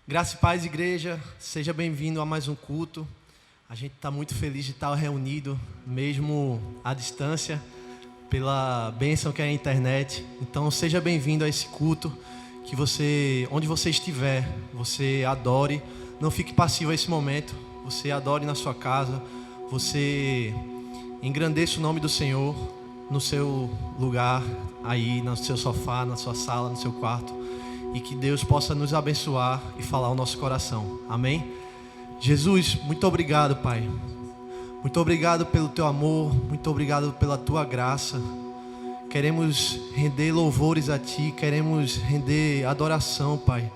Graça e paz, igreja, seja bem-vindo a mais um culto. A gente está muito feliz de estar reunido, mesmo à distância, pela bênção que é a internet. Então seja bem-vindo a esse culto, que você, onde você estiver, você adore, não fique passivo a esse momento, você adore na sua casa, você engrandeça o nome do Senhor no seu lugar, aí no seu sofá, na sua sala, no seu quarto. E que Deus possa nos abençoar e falar o nosso coração. Amém? Jesus, muito obrigado, Pai. Muito obrigado pelo Teu amor. Muito obrigado pela Tua graça. Queremos render louvores a Ti. Queremos render adoração, Pai.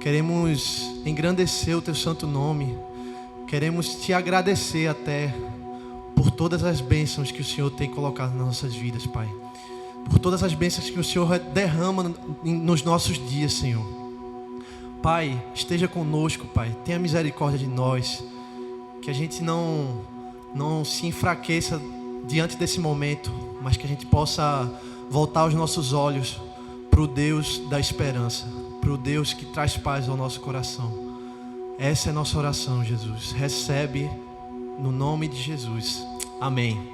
Queremos engrandecer o Teu santo nome. Queremos Te agradecer até por todas as bênçãos que o Senhor tem colocado nas nossas vidas, Pai. Por todas as bênçãos que o Senhor derrama nos nossos dias, Senhor. Pai, esteja conosco, Pai. Tenha misericórdia de nós. Que a gente não se enfraqueça diante desse momento, mas que a gente possa voltar os nossos olhos para o Deus da esperança, para o Deus que traz paz ao nosso coração. Essa é a nossa oração, Jesus. Recebe no nome de Jesus. Amém.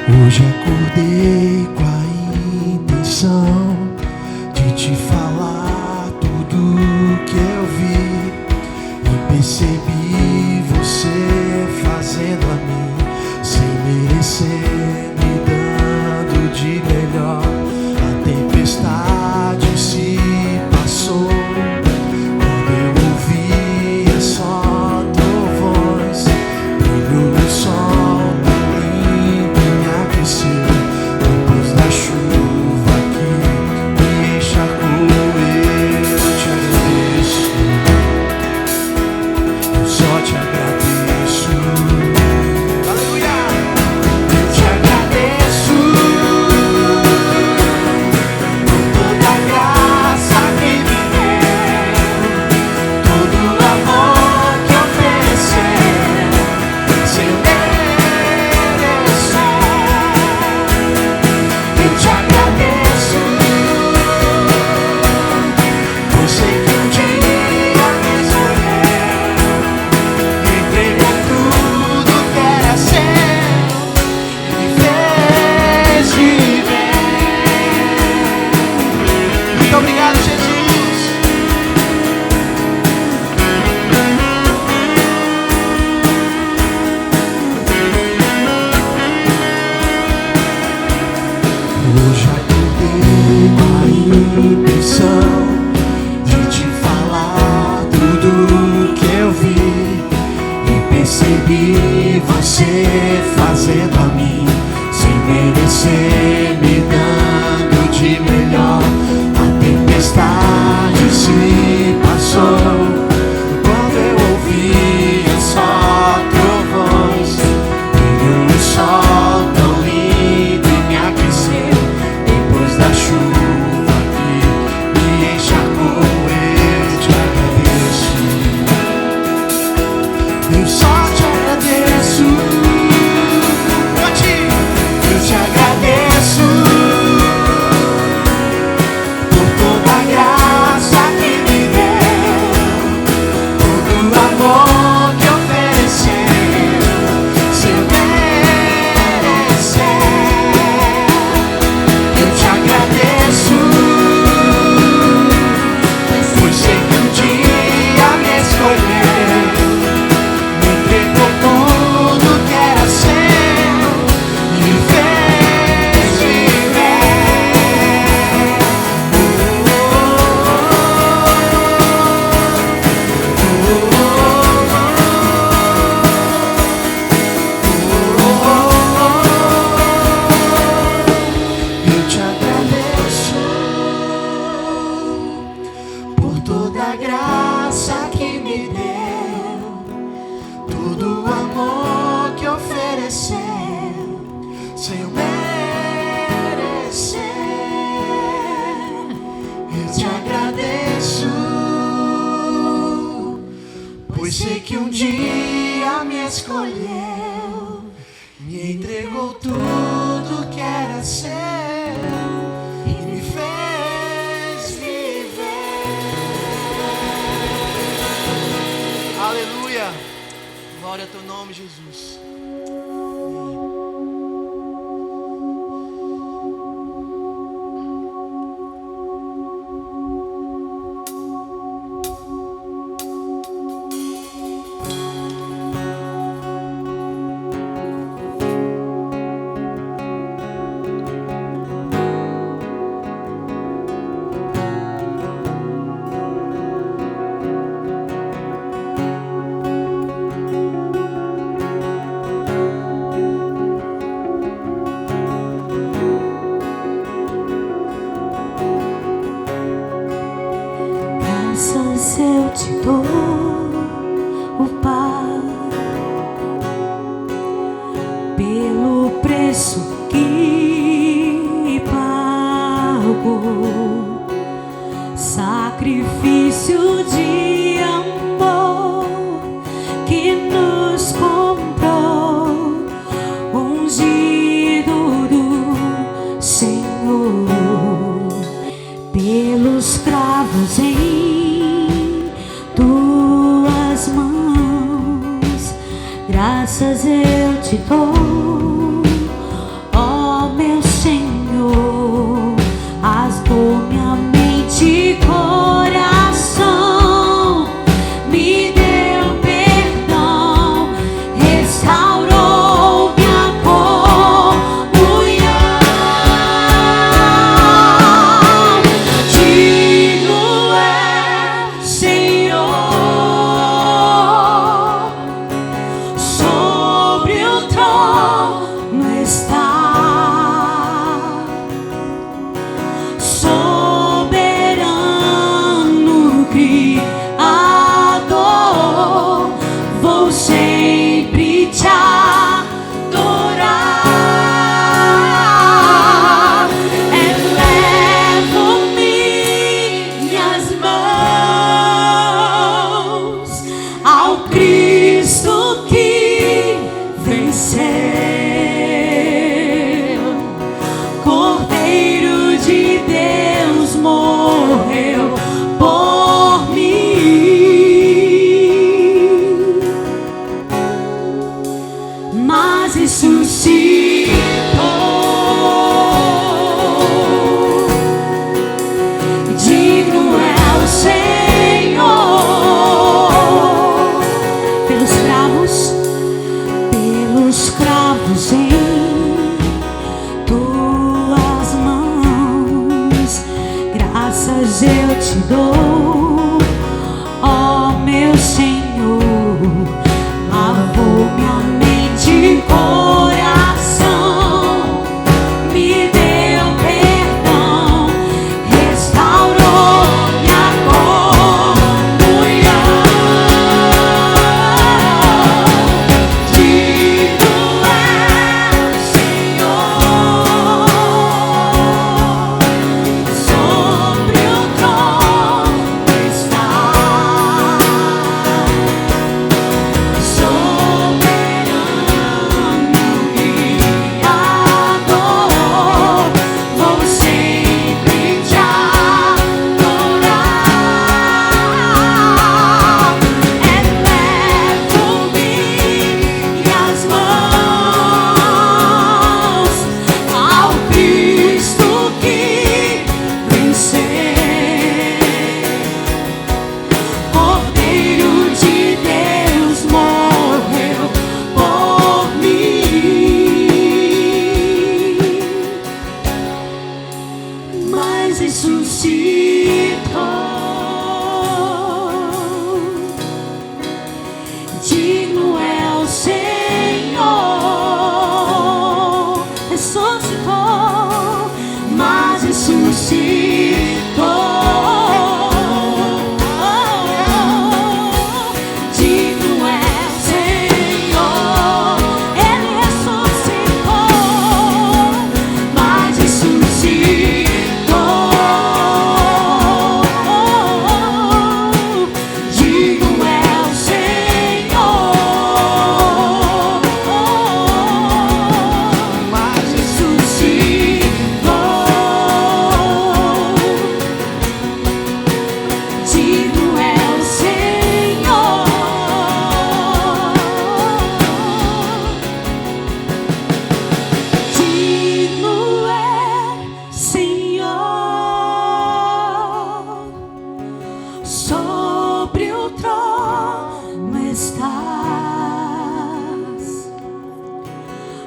Hoje acordei com a intenção de te falar tudo que eu vi e percebi você fazendo a mim sem merecer, me dando de melhor. A tempestade se passou quando eu ouvia só tua voz, brilhou o sol. Depois da chuva que me encharcou, eu te agradeço. Eu só te agradeço. Aleluia! Eu te agradeço por toda a graça que me deu, todo o amor que ofereceu, sem eu merecer. Eu te agradeço, você que um dia me escolheu, entregou tudo que era seu e me fez viver. Muito obrigado, Jesus. Hoje acordei com a intenção de te falar tudo que eu vi e percebi você fazendo a mim sem merecer, me dando de melhor. A tempestade se passou quando eu ouvia só tua voz, brilhou o sol tão lindo e me aqueceu. Depois da chuva que me encharcou, eu te agradeço. Eu só te agradeço. Eu te agradeço por toda a graça que me deu, todo o amor que ofereceu, sem merecer. Eu te agradeço, você que um dia me escolheu, me entregou tudo que era seu e me fez viver. Eu te agradeço por toda a graça que me deu, todo o amor que ofereceu, sem eu merecer. que um dia me escolheu, me entregou tudo que era seu e me fez viver. Aleluia. Glória ao teu nome, Jesus. Graças eu te dou, o Pai, pelo preço que pagou, sacrifício de amor que nos comprou, ungido do Senhor, pelos cravos em tuas mãos. Graças eu te dou, ó meu Senhor. Rasgou minha mente e coração, me deu perdão, restaurou minha comunhão. Digno é, Senhor, sobre o trono está, soberano Criador, vou sempre te adorar. Elevo minhas mãos ao Cristo que venceu, Cordeiro de Deus morreu por mim, mas ressuscitou. Digno é o Senhor, pelos cravos em tuas mãos. Graças eu te dou, ó meu Senhor. Lavou minha mente e coração, me deu perdão, restaurou minha comunhão. Digno é o Senhor, sobre o trono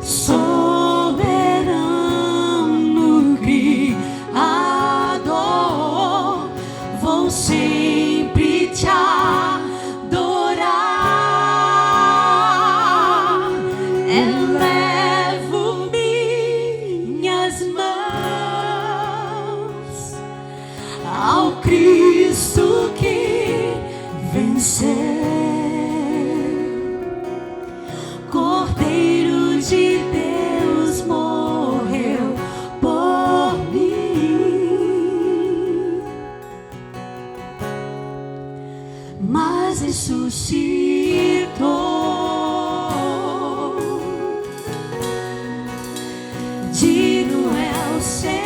soberano Criador, vou sempre te adorar. Elevo minhas mãos ao Cristo que venceu. Cordeiro de Deus morreu por mim, mas ressuscitou. Digno é o Senhor.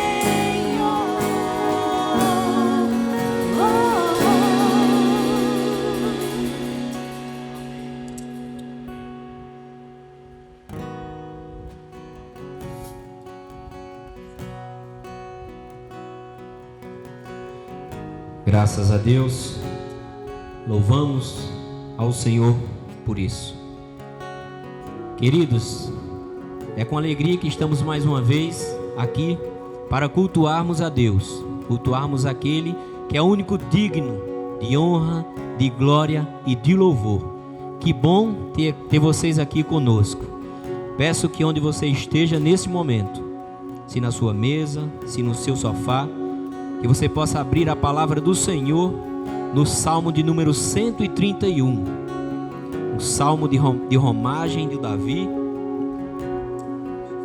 Graças a Deus, louvamos ao Senhor por isso. Queridos, é com alegria que estamos mais uma vez aqui para cultuarmos a Deus, cultuarmos aquele que é o único digno de honra, de glória e de louvor. Que bom ter vocês aqui conosco. Peço que onde você esteja nesse momento, se na sua mesa, se no seu sofá, que você possa abrir a palavra do Senhor no Salmo de número 131, o Salmo de romagem de Davi.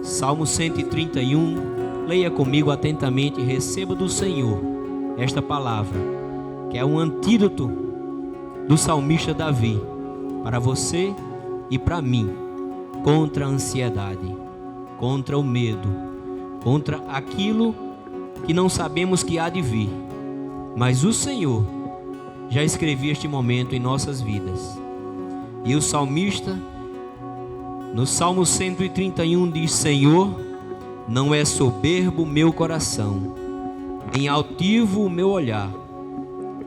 Salmo 131, leia comigo atentamente e receba do Senhor esta palavra, que é um antídoto do salmista Davi, para você e para mim, contra a ansiedade, contra o medo, contra aquilo que não sabemos que há de vir, mas o Senhor já escreveu este momento em nossas vidas. E o salmista, no Salmo 131, diz: Senhor, não é soberbo o meu coração, nem altivo o meu olhar,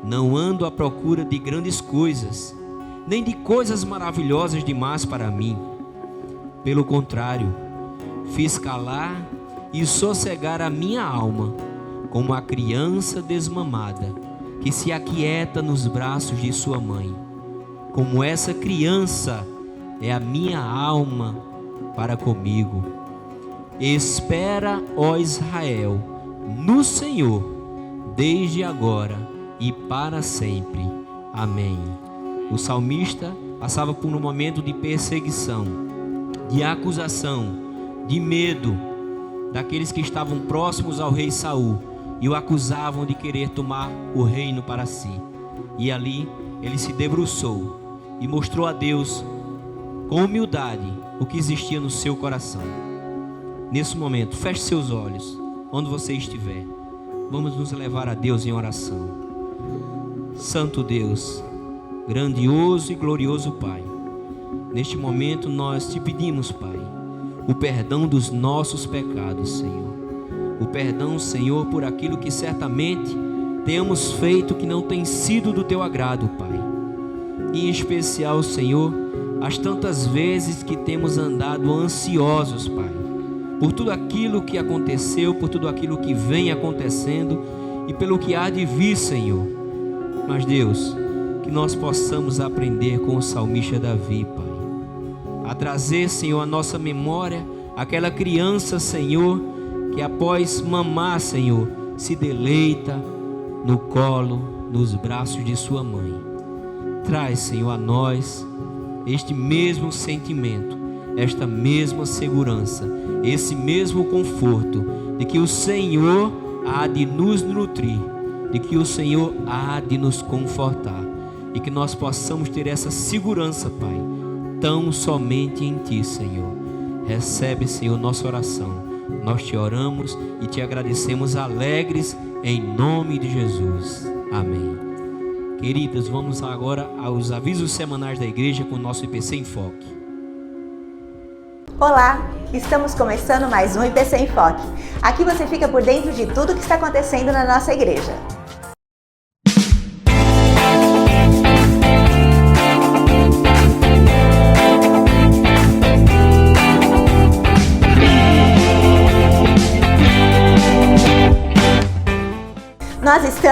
não ando à procura de grandes coisas, nem de coisas maravilhosas demais para mim. Pelo contrário, fiz calar e sossegar a minha alma, como a criança desmamada, que se aquieta nos braços de sua mãe. Como essa criança é a minha alma para comigo. Espera, ó Israel, no Senhor, desde agora e para sempre. Amém. O salmista passava por um momento de perseguição, de acusação, de medo daqueles que estavam próximos ao rei Saul e o acusavam de querer tomar o reino para si. E ali ele se debruçou e mostrou a Deus com humildade o que existia no seu coração. Nesse momento, feche seus olhos, onde você estiver. Vamos nos levar a Deus em oração. Santo Deus, grandioso e glorioso Pai, neste momento nós te pedimos, Pai, o perdão dos nossos pecados, Senhor. O perdão, Senhor, por aquilo que certamente temos feito que não tem sido do teu agrado, Pai. Em especial, Senhor, as tantas vezes que temos andado ansiosos, Pai, por tudo aquilo que aconteceu, por tudo aquilo que vem acontecendo e pelo que há de vir, Senhor. Mas, Deus, que nós possamos aprender com o salmista Davi, Pai, a trazer, Senhor, a nossa memória aquela criança, Senhor, que após mamar, Senhor, se deleita no colo, nos braços de sua mãe. Traz, Senhor, a nós este mesmo sentimento, esta mesma segurança, esse mesmo conforto de que o Senhor há de nos nutrir, de que o Senhor há de nos confortar, e que nós possamos ter essa segurança, Pai, tão somente em Ti, Senhor. Recebe, Senhor, nossa oração. Nós te oramos e te agradecemos alegres em nome de Jesus. Amém. Queridas, vamos agora aos avisos semanais da igreja com o nosso IPC em Foque. Olá, estamos começando mais um IPC em Foque. Aqui você fica por dentro de tudo que está acontecendo na nossa igreja.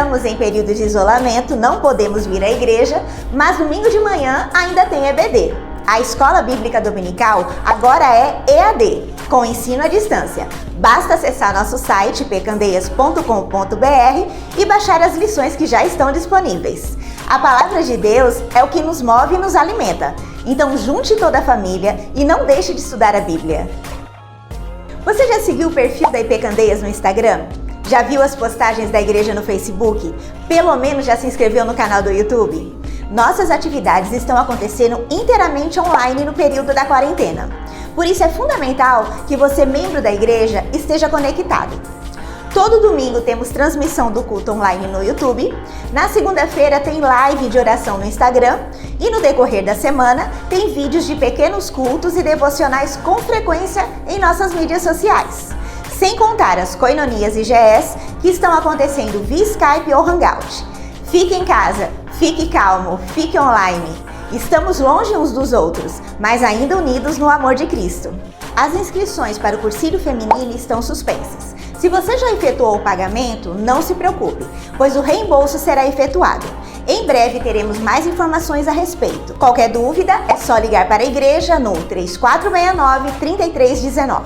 Estamos em período de isolamento, não podemos vir à igreja, mas domingo de manhã ainda tem EBD. A Escola Bíblica Dominical agora é EAD, com ensino à distância. Basta acessar nosso site pcandeias.com.br e baixar as lições que já estão disponíveis. A palavra de Deus é o que nos move e nos alimenta. Então junte toda a família e não deixe de estudar a Bíblia. Você já seguiu o perfil da IP Candeias no Instagram? Já viu as postagens da igreja no Facebook? Pelo menos já se inscreveu no canal do YouTube? Nossas atividades estão acontecendo inteiramente online no período da quarentena. Por isso é fundamental que você, membro da igreja, esteja conectado. Todo domingo temos transmissão do culto online no YouTube. Na segunda-feira tem live de oração no Instagram. E no decorrer da semana tem vídeos de pequenos cultos e devocionais com frequência em nossas mídias sociais. Sem contar as coinonias e GS que estão acontecendo via Skype ou Hangout. Fique em casa, fique calmo, fique online. Estamos longe uns dos outros, mas ainda unidos no amor de Cristo. As inscrições para o cursilho feminino estão suspensas. Se você já efetuou o pagamento, não se preocupe, pois o reembolso será efetuado. Em breve teremos mais informações a respeito. Qualquer dúvida é só ligar para a igreja no 3469-3319.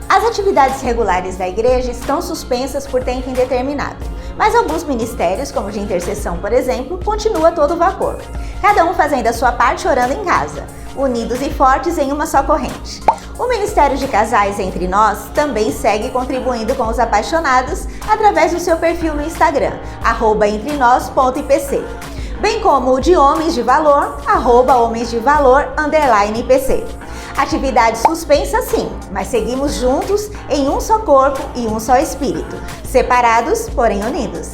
As atividades regulares da igreja estão suspensas por tempo indeterminado, mas alguns ministérios, como o de intercessão, por exemplo, continua a todo vapor. Cada um fazendo a sua parte orando em casa, unidos e fortes em uma só corrente. O Ministério de Casais Entre Nós também segue contribuindo com os apaixonados através do seu perfil no Instagram, @entrenos.ipc, bem como o de Homens de Valor, @homensdevalor_ipc. Atividade suspensa sim, mas seguimos juntos em um só corpo e um só espírito, separados, porém unidos.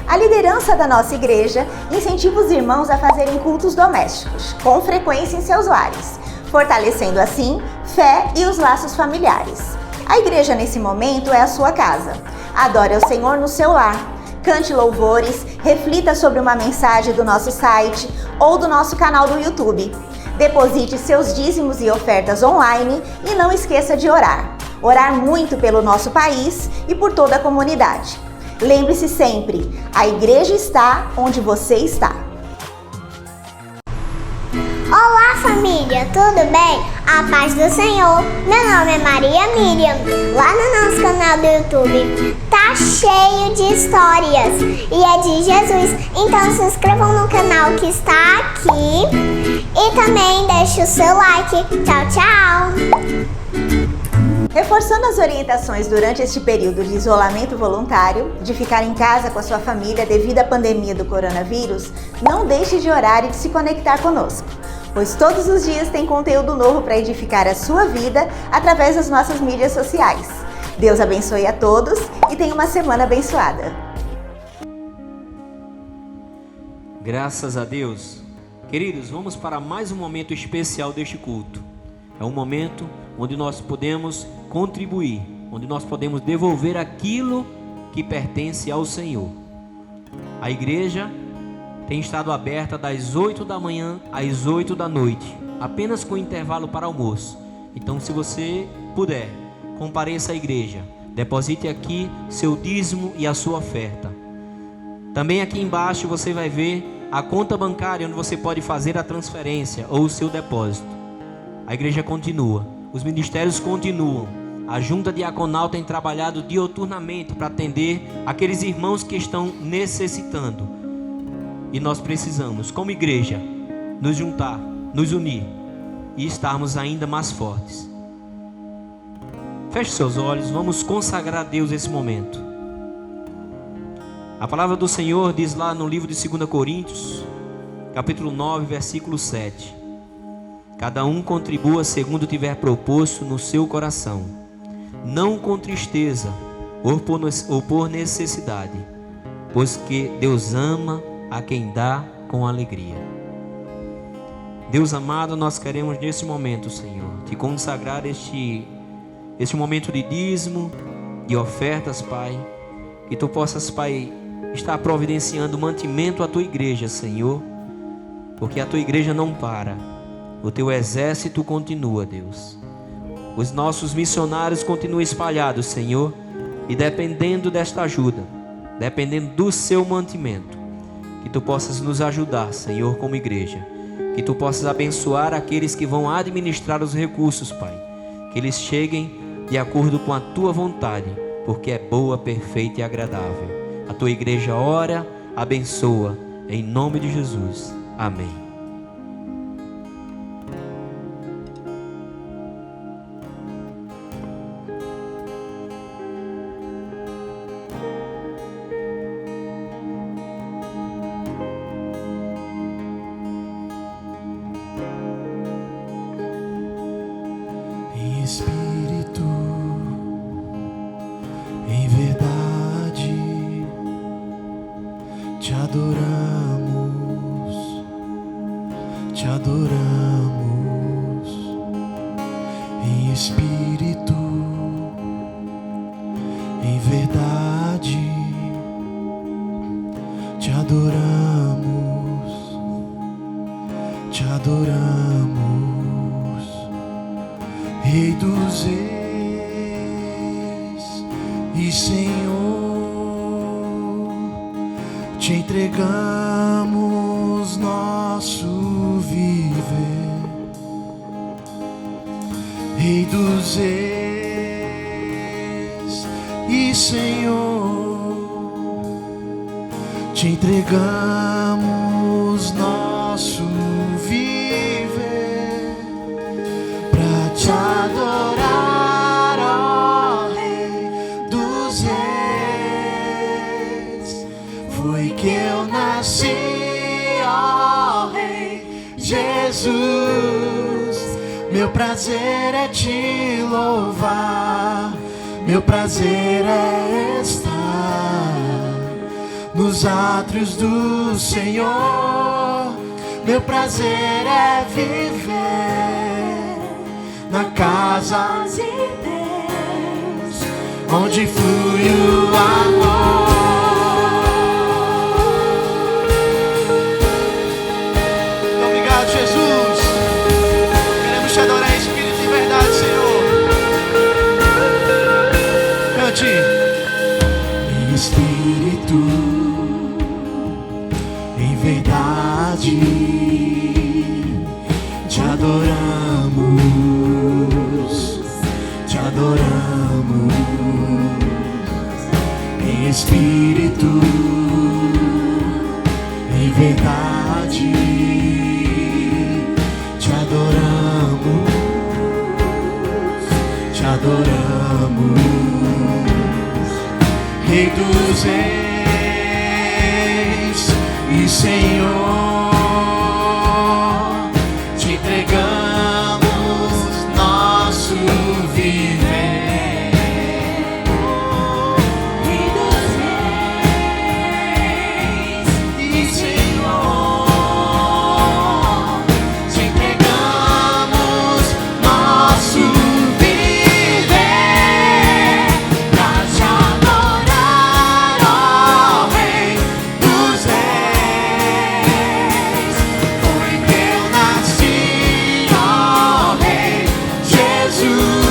A liderança da nossa igreja incentiva os irmãos a fazerem cultos domésticos, com frequência em seus lares, fortalecendo assim fé e os laços familiares. A igreja nesse momento é a sua casa. Adore ao Senhor no seu lar. Cante louvores, reflita sobre uma mensagem do nosso site ou do nosso canal do YouTube. Deposite seus dízimos e ofertas online e não esqueça de orar. Orar muito pelo nosso país e por toda a comunidade. Lembre-se sempre, a igreja está onde você está. Olá família, tudo bem? A paz do Senhor. Meu nome é Maria Miriam. Lá no nosso canal do YouTube tá cheio de histórias e é de Jesus. Então se inscrevam no canal que está aqui e também deixe o seu like. Tchau, tchau! Reforçando as orientações durante este período de isolamento voluntário, de ficar em casa com a sua família devido à pandemia do coronavírus, não deixe de orar e de se conectar conosco, pois todos os dias tem conteúdo novo para edificar a sua vida através das nossas mídias sociais. Deus abençoe a todos e tenha uma semana abençoada. Graças a Deus. Queridos, vamos para mais um momento especial deste culto. É um momento onde nós podemos contribuir, onde nós podemos devolver aquilo que pertence ao Senhor. A igreja tem estado aberta das 8 da manhã às 8 da noite, apenas com intervalo para almoço. Então, se você puder, compareça à igreja, deposite aqui seu dízimo e a sua oferta. Também aqui embaixo você vai ver a conta bancária onde você pode fazer a transferência ou o seu depósito. A igreja continua, os ministérios continuam. A junta diaconal tem trabalhado diuturnamente para atender aqueles irmãos que estão necessitando. E nós precisamos, como igreja, nos juntar, nos unir e estarmos ainda mais fortes. Feche seus olhos, vamos consagrar a Deus esse momento. A palavra do Senhor diz lá no livro de 2 Coríntios, capítulo 9, versículo 7. Cada um contribua segundo tiver proposto no seu coração, não com tristeza ou por necessidade, pois que Deus ama a quem dá com alegria. Deus amado, nós queremos nesse momento, Senhor, te consagrar este momento de dízimo, de ofertas, Pai, que tu possas, Pai, estar providenciando mantimento à tua igreja, Senhor, porque a tua igreja não para, o teu exército continua, Deus. Os nossos missionários continuam espalhados, Senhor, E dependendo desta ajuda, dependendo do seu mantimento, que tu possas nos ajudar, Senhor, como igreja. Que tu possas abençoar aqueles que vão administrar os recursos, Pai. Que eles cheguem de acordo com a tua vontade, porque é boa, perfeita e agradável. A tua igreja ora, abençoa, em nome de Jesus. Amém. Espírito, em verdade, te adoramos, te adoramos. Em espírito, em verdade, te adoramos, te adoramos. Rei dos reis e Senhor, te entregamos nosso viver. Rei dos reis e Senhor, te entregamos nosso viver pra te adorar, ó Rei dos reis. Foi que eu nasci, ó Rei Jesus. Meu prazer é te louvar, meu prazer é estar nos átrios do Senhor. Meu prazer é viver na casa de Deus, onde flui o amor. Obrigado, Jesus. Queremos te adorar em espírito e verdade, Senhor. Cante. Em espírito, em verdade, te adoramos, te adoramos. Em espírito, em verdade, te adoramos, te adoramos. Rei dos reis e Senhor, te entregamos nosso viver. Rei dos reis e Senhor, te entregamos nosso viver pra te adorar, ó Rei dos reis. Foi que eu nasci, ó Rei Jesus.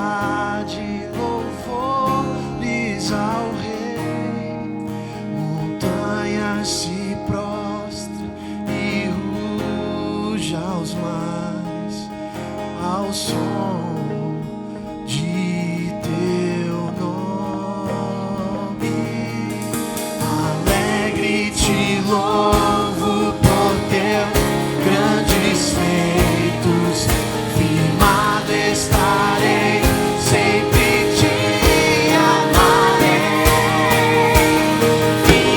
majestade, louvores ao Rei. Montanha se prostra e ruge aos mares, ao som de teu nome. Alegre te louvo por teus grandes feitos, firmado estarei, sempre te amarei.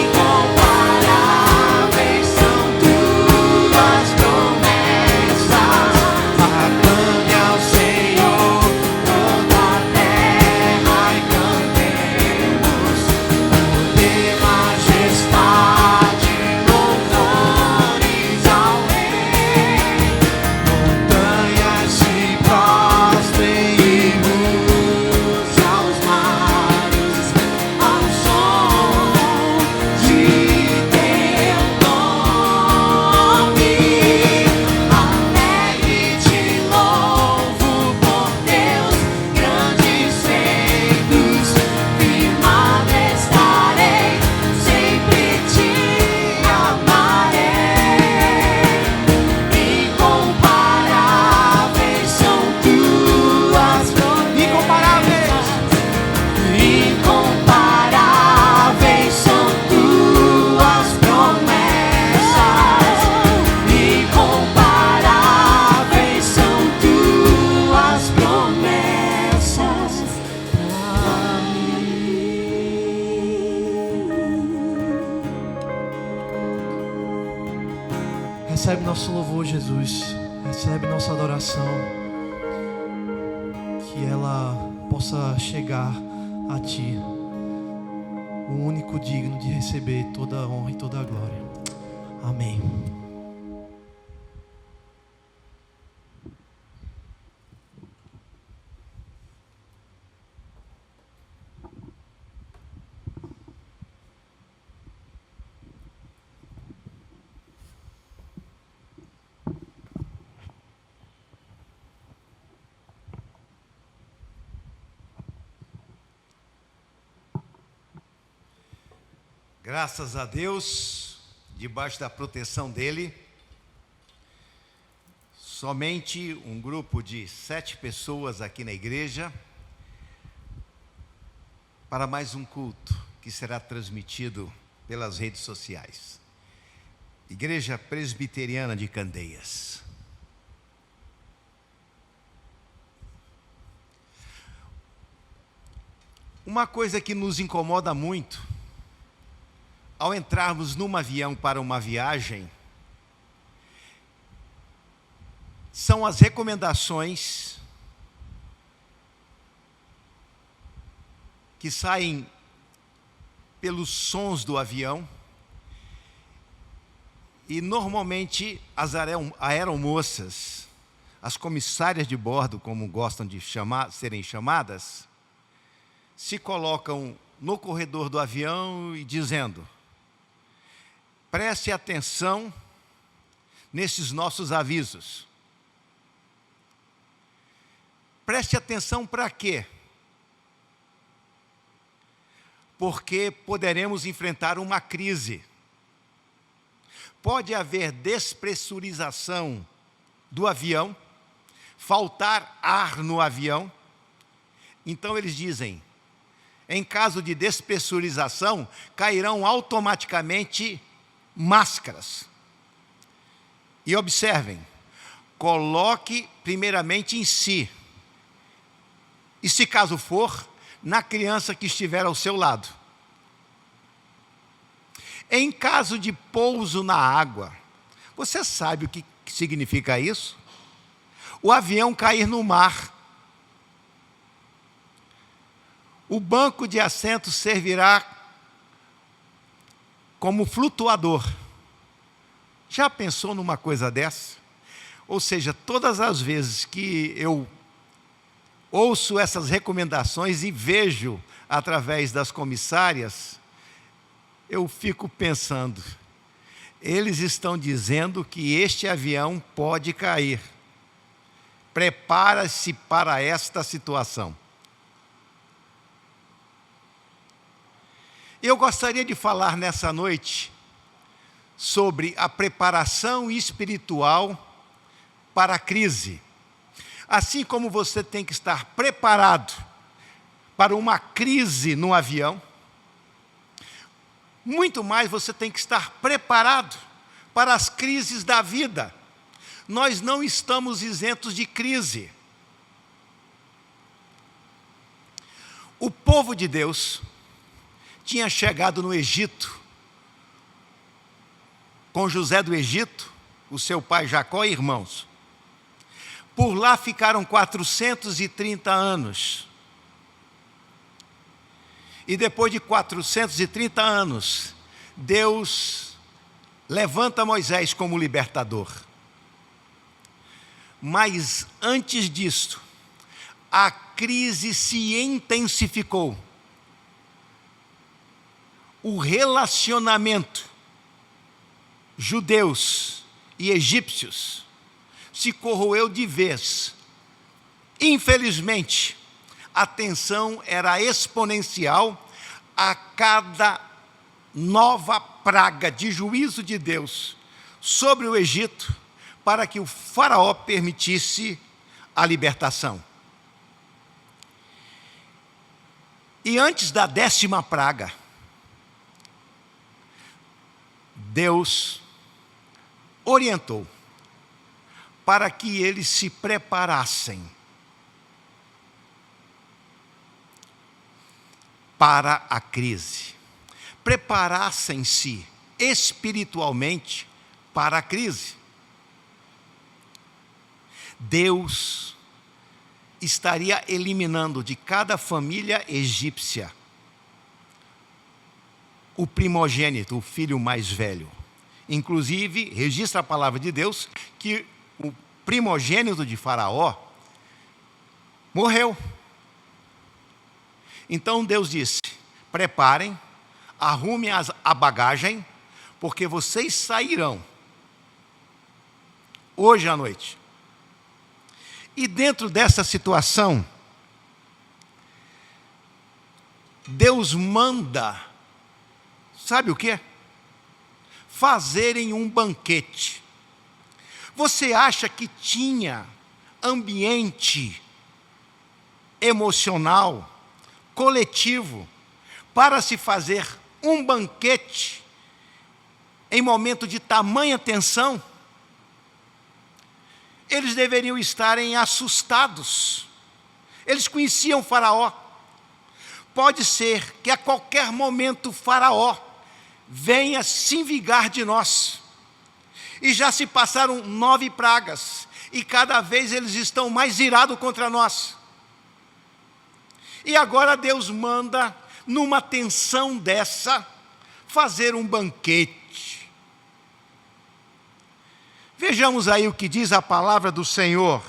Incomparáveis são tuas promessas, aclame ao Senhor toda a terra e cantemos, poder, majestade, louvores ao Rei. Montanhas se prostrem e ruge aos mares, ao som de teu nome. Alegre te louvo por teus grandes feitos, firmado estarei, sempre te amarei. Incomparáveis são tuas promessas, incomparáveis são tuas promessas, incomparáveis são tuas promessas pra mim. Recebe nosso louvor, Jesus. Recebe nossa adoração. Que ela possa chegar a Ti, o único digno de receber toda a honra e toda a glória. Amém. Graças a Deus, debaixo da proteção dele, somente um grupo de 7 pessoas aqui na igreja, para mais um culto que será transmitido pelas redes sociais. Igreja Presbiteriana de Candeias. Uma coisa que nos incomoda muito, ao entrarmos num avião para uma viagem, são as recomendações que saem pelos sons do avião, e normalmente as aeromoças, as comissárias de bordo, como gostam de serem chamadas, se colocam no corredor do avião e dizendo: preste atenção nesses nossos avisos. Preste atenção para quê? Porque poderemos enfrentar uma crise. Pode haver despressurização do avião, faltar ar no avião. Então eles dizem: em caso de despressurização, cairão automaticamente máscaras. E observem, coloque primeiramente em si, e se caso for, na criança que estiver ao seu lado. Em caso de pouso na água, você sabe o que significa isso? O avião cair no mar. O banco de assento servirá como flutuador. Já pensou numa coisa dessa? Ou seja, todas as vezes que eu ouço essas recomendações e vejo através das comissárias, eu fico pensando, eles estão dizendo que este avião pode cair. Prepara-se para esta situação. Eu gostaria de falar nessa noite sobre a preparação espiritual para a crise. Assim como você tem que estar preparado para uma crise no avião, muito mais você tem que estar preparado para as crises da vida. Nós não estamos isentos de crise. O povo de Deus tinha chegado no Egito com José do Egito, o seu pai Jacó e irmãos. Por lá ficaram 430 anos. E depois de 430 anos, Deus levanta Moisés como libertador. Mas antes disso, a crise se intensificou. O relacionamento judeus e egípcios se corroeu de vez. Infelizmente, a tensão era exponencial a cada nova praga de juízo de Deus sobre o Egito, para que o faraó permitisse a libertação. E antes da 10ª praga, Deus orientou para que eles se preparassem para a crise. Preparassem-se espiritualmente para a crise. Deus estaria eliminando de cada família egípcia o primogênito, o filho mais velho. Inclusive, registra a palavra de Deus que o primogênito de Faraó morreu. Então Deus disse: preparem, arrumem a bagagem, porque vocês sairão hoje à noite. E dentro dessa situação, Deus manda, sabe o quê? Fazerem um banquete. Você acha que tinha ambiente emocional, coletivo, para se fazer um banquete em momento de tamanha tensão? Eles deveriam estarem assustados. Eles conheciam Faraó. Pode ser que a qualquer momento Faraó venha se vingar de nós. E já se passaram 9 pragas, e cada vez eles estão mais irados contra nós. E agora Deus manda, numa tensão dessa, fazer um banquete. Vejamos aí o que diz a palavra do Senhor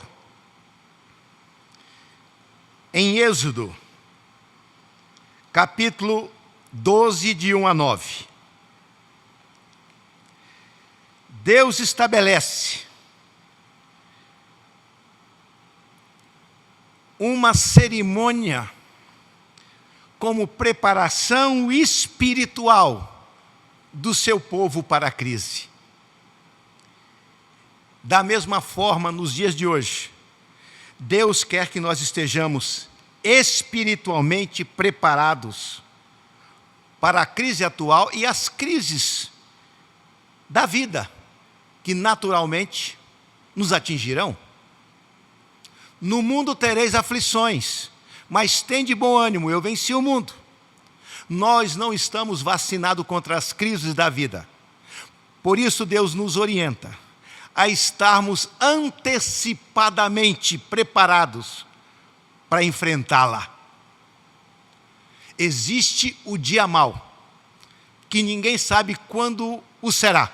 em Êxodo, capítulo 12, de 1 a 9. Deus estabelece uma cerimônia como preparação espiritual do seu povo para a crise. Da mesma forma, nos dias de hoje, Deus quer que nós estejamos espiritualmente preparados para a crise atual e as crises da vida, que naturalmente nos atingirão. No mundo tereis aflições, mas tende bom ânimo, eu venci o mundo. Nós não estamos vacinados contra as crises da vida. Por isso Deus nos orienta a estarmos antecipadamente preparados para enfrentá-la. Existe o dia mau, que ninguém sabe quando o será.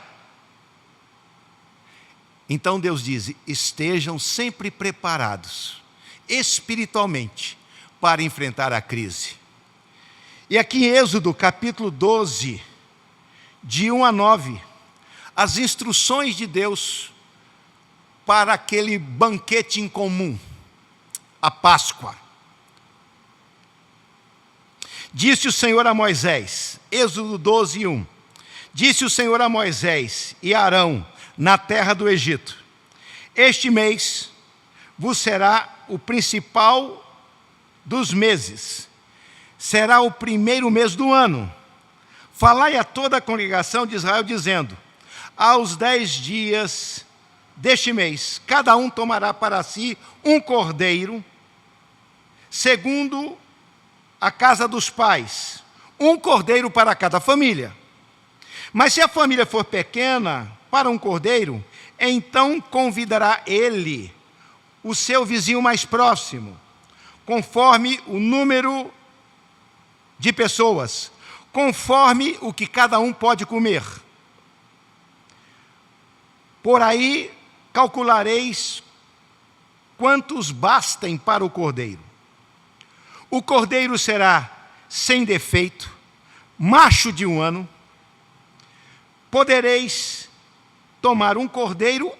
Então Deus diz: estejam sempre preparados, espiritualmente, para enfrentar a crise. E aqui em Êxodo, capítulo 12, de 1 a 9, as instruções de Deus para aquele banquete em comum, a Páscoa. Disse o Senhor a Moisés, Êxodo 12, 1. Disse o Senhor a Moisés e a Arão, na terra do Egito: este mês vos será o principal dos meses, será o primeiro mês do ano. Falai a toda a congregação de Israel, dizendo: aos 10 dias deste mês, cada um tomará para si um cordeiro, segundo a casa dos pais, um cordeiro para cada família. Mas se a família for pequena para um cordeiro, então convidará ele o seu vizinho mais próximo, conforme o número de pessoas, conforme o que cada um pode comer. Por aí calculareis quantos bastem para o cordeiro. O cordeiro será sem defeito, macho de 1 ano. Podereis tomar um cordeiro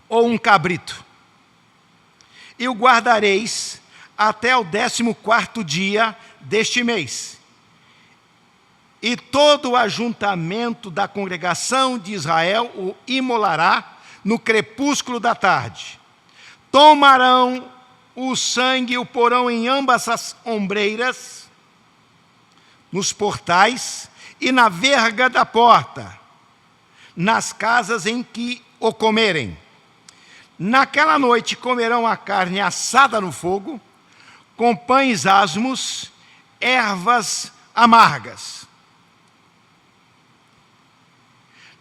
ou um cabrito, e o guardareis até o 14º dia deste mês. E todo o ajuntamento da congregação de Israel o imolará no crepúsculo da tarde. Tomarão o sangue e o porão em ambas as ombreiras, nos portais e na verga da porta, nas casas em que o comerem. Naquela noite comerão a carne assada no fogo, com pães asmos, ervas amargas.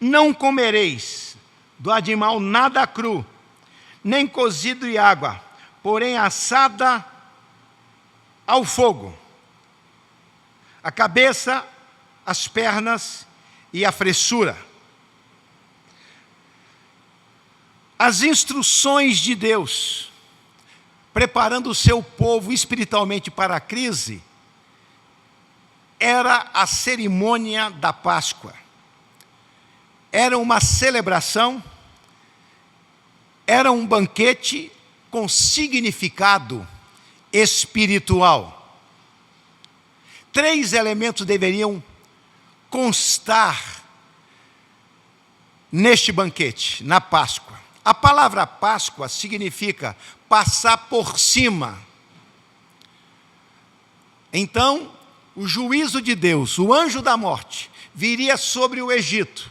Não comereis do animal nada cru, nem cozido em água, porém assada ao fogo, a cabeça, as pernas e a fressura. As instruções de Deus, preparando o seu povo espiritualmente para a crise, era a cerimônia da Páscoa. Era uma celebração, era um banquete com significado espiritual. 3 elementos deveriam constar neste banquete, na Páscoa. A palavra Páscoa significa passar por cima. Então, o juízo de Deus, o anjo da morte, viria sobre o Egito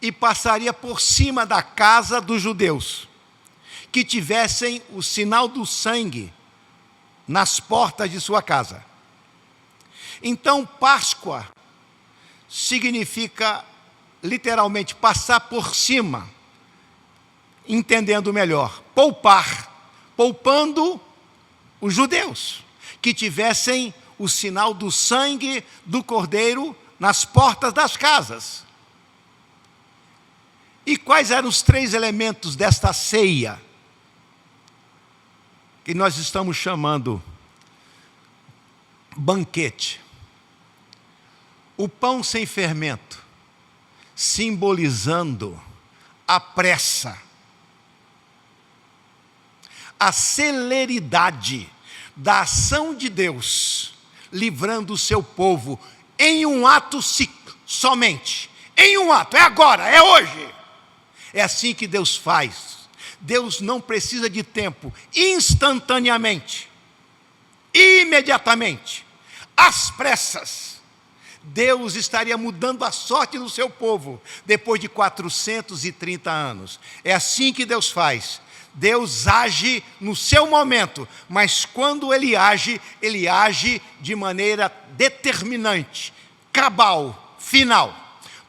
e passaria por cima da casa dos judeus, que tivessem o sinal do sangue nas portas de sua casa. Então, Páscoa significa, literalmente, passar por cima, entendendo melhor, poupando os judeus, que tivessem o sinal do sangue do cordeiro nas portas das casas. E quais eram os 3 elementos desta ceia, que nós estamos chamando banquete? O pão sem fermento, simbolizando a pressa, a celeridade da ação de Deus, livrando o seu povo em um ato somente, em um ato, é agora, é hoje. É assim que Deus faz. Deus não precisa de tempo, instantaneamente, imediatamente, às pressas. Deus estaria mudando a sorte do seu povo depois de 430 anos. É assim que Deus faz. Deus age no seu momento, mas quando Ele age de maneira determinante, cabal, final.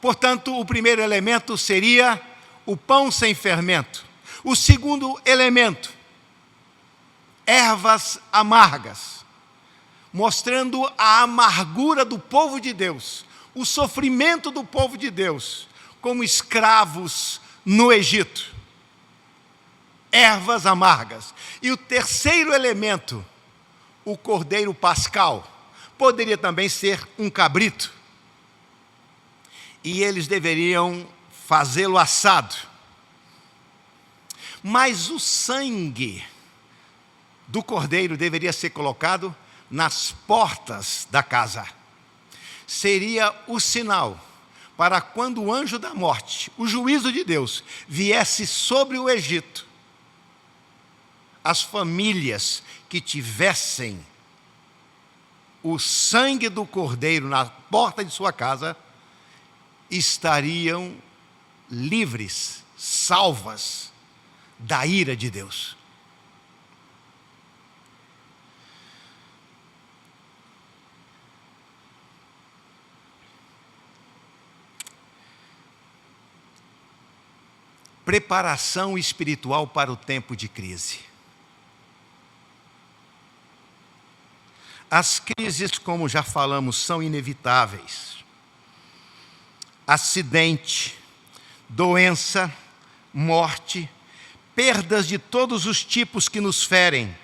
Portanto, o primeiro elemento seria o pão sem fermento. O segundo elemento, ervas amargas, mostrando a amargura do povo de Deus, o sofrimento do povo de Deus, como escravos no Egito. Ervas amargas. E o terceiro elemento, o cordeiro pascal, poderia também ser um cabrito. E eles deveriam fazê-lo assado. Mas o sangue do cordeiro deveria ser colocado nas portas da casa. Seria o sinal para quando o anjo da morte, o juízo de Deus, viesse sobre o Egito, as famílias que tivessem o sangue do cordeiro na porta de sua casa estariam livres, salvas da ira de Deus. Preparação espiritual para o tempo de crise. As crises, como já falamos, são inevitáveis. Acidente, doença, morte, perdas de todos os tipos que nos ferem.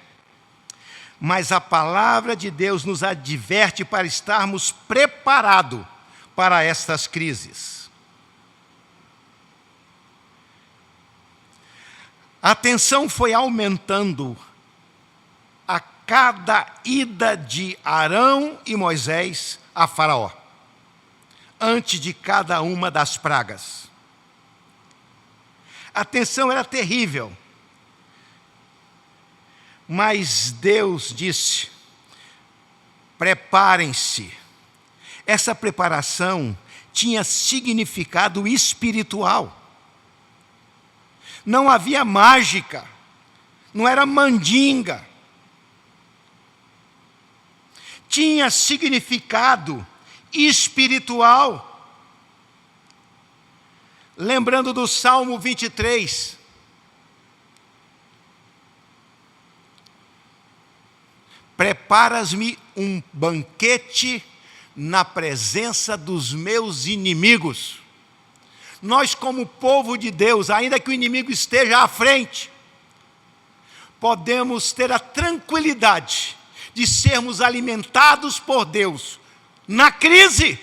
Mas a palavra de Deus nos adverte para estarmos preparados para estas crises. A tensão foi aumentando a cada ida de Arão e Moisés a Faraó, antes de cada uma das pragas. A tensão era terrível, mas Deus disse: preparem-se. Essa preparação tinha significado espiritual. Não havia mágica, não era mandinga. Tinha significado espiritual. Lembrando do Salmo 23. Preparas-me um banquete na presença dos meus inimigos. Nós, como povo de Deus, ainda que o inimigo esteja à frente, podemos ter a tranquilidade de sermos alimentados por Deus na crise.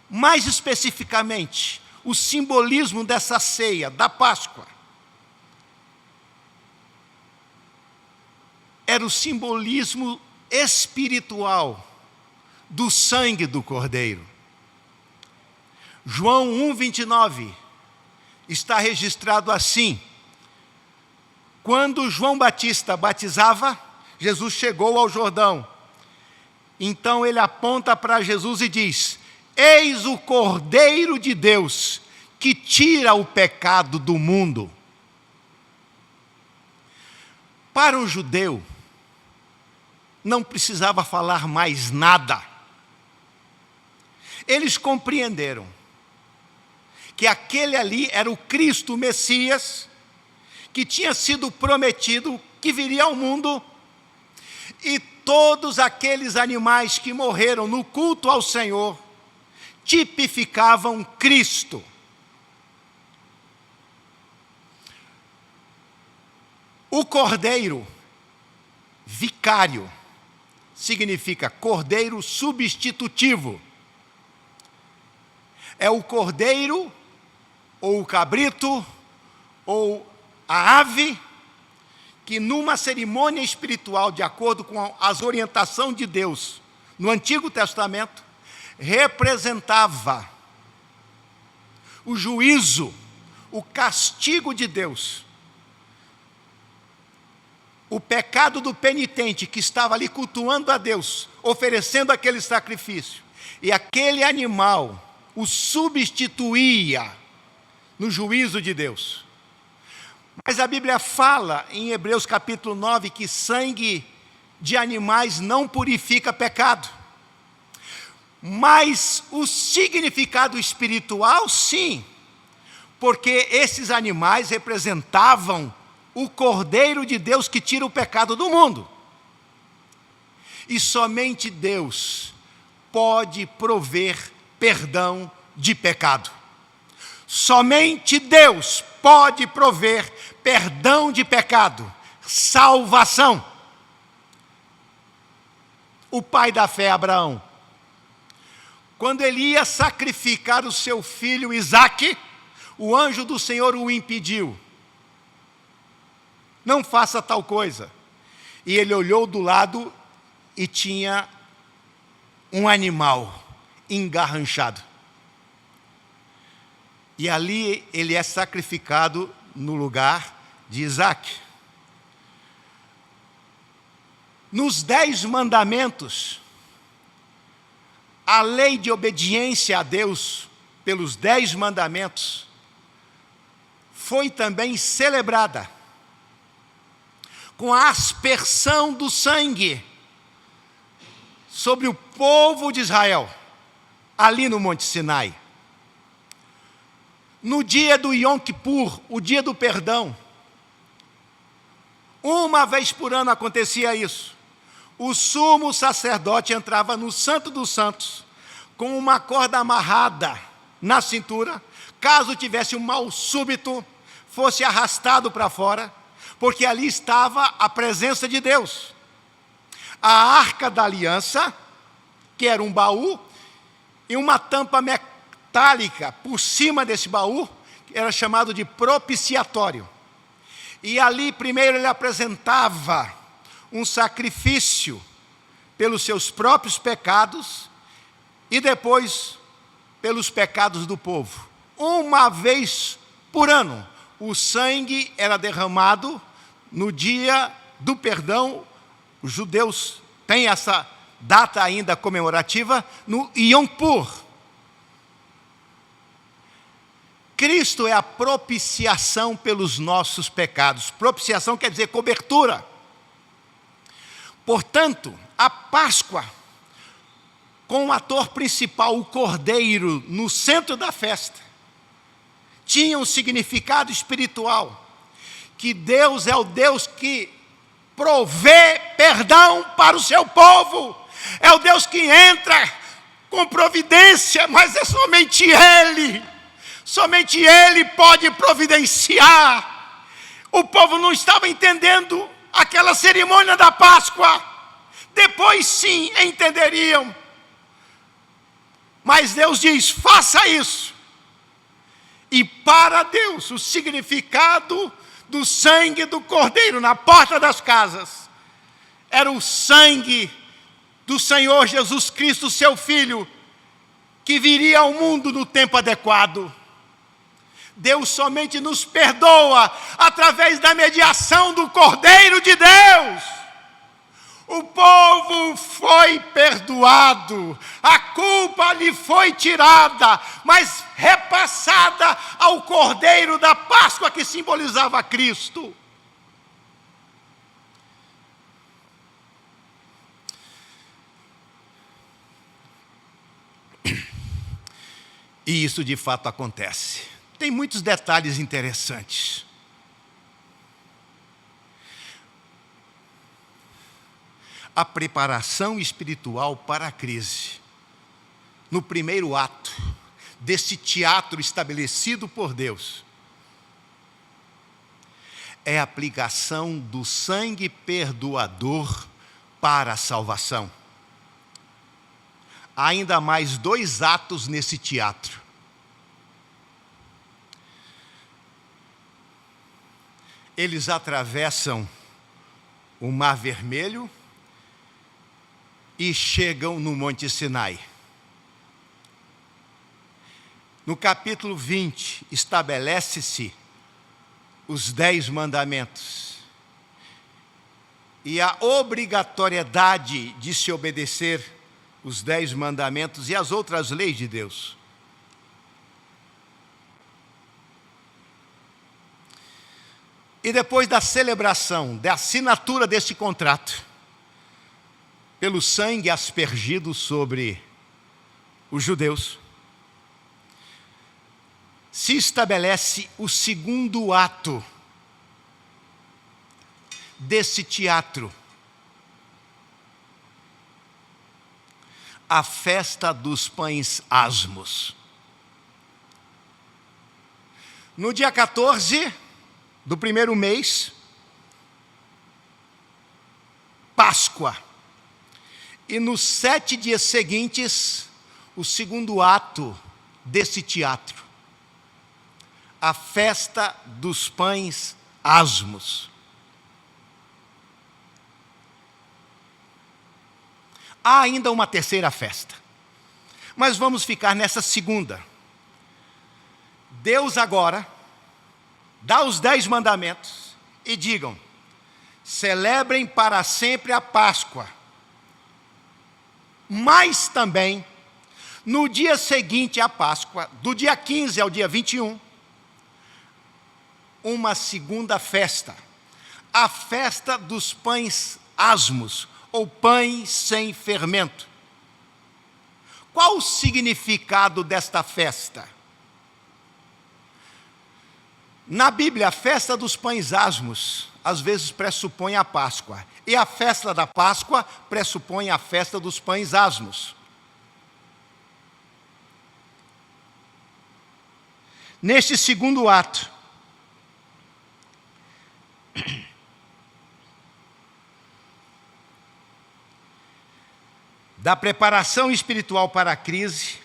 Mais especificamente, o simbolismo dessa ceia, da Páscoa, era o simbolismo espiritual do sangue do Cordeiro. João 1:29 está registrado assim: quando João Batista batizava, Jesus chegou ao Jordão. Então ele aponta para Jesus e diz: eis o Cordeiro de Deus, que tira o pecado do mundo. Para um judeu, não precisava falar mais nada. Eles compreenderam que aquele ali era o Cristo, o Messias, que tinha sido prometido, que viria ao mundo, e todos aqueles animais que morreram no culto ao Senhor tipificavam Cristo. O cordeiro vicário significa cordeiro substitutivo. É o cordeiro, ou o cabrito, ou a ave, que numa cerimônia espiritual, de acordo com as orientações de Deus, no Antigo Testamento, representava o juízo, o castigo de Deus. O pecado do penitente que estava ali cultuando a Deus, oferecendo aquele sacrifício, e aquele animal o substituía no juízo de Deus. Mas a Bíblia fala em Hebreus capítulo 9 que sangue de animais não purifica pecado. Mas o significado espiritual, sim, porque esses animais representavam o Cordeiro de Deus que tira o pecado do mundo. E somente Deus pode prover perdão de pecado. Somente Deus pode prover perdão de pecado, salvação. O pai da fé, Abraão, quando ele ia sacrificar o seu filho Isaque, o anjo do Senhor o impediu. Não faça tal coisa. E ele olhou do lado e tinha um animal engarranchado. E ali ele é sacrificado no lugar de Isaque. Nos 10 mandamentos, a lei de obediência a Deus pelos 10 mandamentos foi também celebrada com a aspersão do sangue sobre o povo de Israel, ali no Monte Sinai. No dia do Yom Kippur, o dia do perdão, uma vez por ano acontecia isso. O sumo sacerdote entrava no Santo dos Santos com uma corda amarrada na cintura, caso tivesse um mal súbito, fosse arrastado para fora, porque ali estava a presença de Deus. A Arca da Aliança, que era um baú, e uma tampa metálica por cima desse baú, que era chamado de propiciatório. E ali primeiro ele apresentava um sacrifício pelos seus próprios pecados e depois pelos pecados do povo. Uma vez por ano, o sangue era derramado no dia do perdão. Os judeus têm essa data ainda comemorativa no Yom Kippur. Cristo é a propiciação pelos nossos pecados. Propiciação quer dizer cobertura. Portanto, a Páscoa, com o ator principal, o Cordeiro, no centro da festa, tinha um significado espiritual, que Deus é o Deus que provê perdão para o seu povo, é o Deus que entra com providência, mas é somente Ele pode providenciar. O povo não estava entendendo aquela cerimônia da Páscoa, depois sim entenderiam, mas Deus diz: faça isso. E para Deus, o significado do sangue do Cordeiro na porta das casas era o sangue do Senhor Jesus Cristo, seu Filho, que viria ao mundo no tempo adequado. Deus somente nos perdoa através da mediação do Cordeiro de Deus. O povo foi perdoado, a culpa lhe foi tirada, mas repassada ao Cordeiro da Páscoa, que simbolizava Cristo. E isso de fato acontece. Tem muitos detalhes interessantes. A preparação espiritual para a crise. No primeiro ato desse teatro estabelecido por Deus, é a aplicação do sangue perdoador para a salvação. Há ainda mais 2 atos nesse teatro. Eles atravessam o Mar Vermelho e chegam no Monte Sinai. No capítulo 20, estabelece-se os 10 mandamentos e a obrigatoriedade de se obedecer os 10 mandamentos e as outras leis de Deus. E depois da celebração, da assinatura desse contrato, pelo sangue aspergido sobre os judeus, se estabelece o segundo ato desse teatro, a festa dos pães asmos. No dia 14 do primeiro mês, Páscoa. E nos 7 dias seguintes, o segundo ato desse teatro, a festa dos pães asmos. Há ainda uma terceira festa, mas vamos ficar nessa segunda. Deus agora dá os 10 mandamentos e digam: celebrem para sempre a Páscoa, mas também no dia seguinte à Páscoa, do dia 15 ao dia 21, uma segunda festa, a festa dos pães asmos, ou pães sem fermento. Qual o significado desta festa? Na Bíblia, a festa dos pães asmos às vezes pressupõe a Páscoa, e a festa da Páscoa pressupõe a festa dos pães asmos. Neste segundo ato, da preparação espiritual para a crise,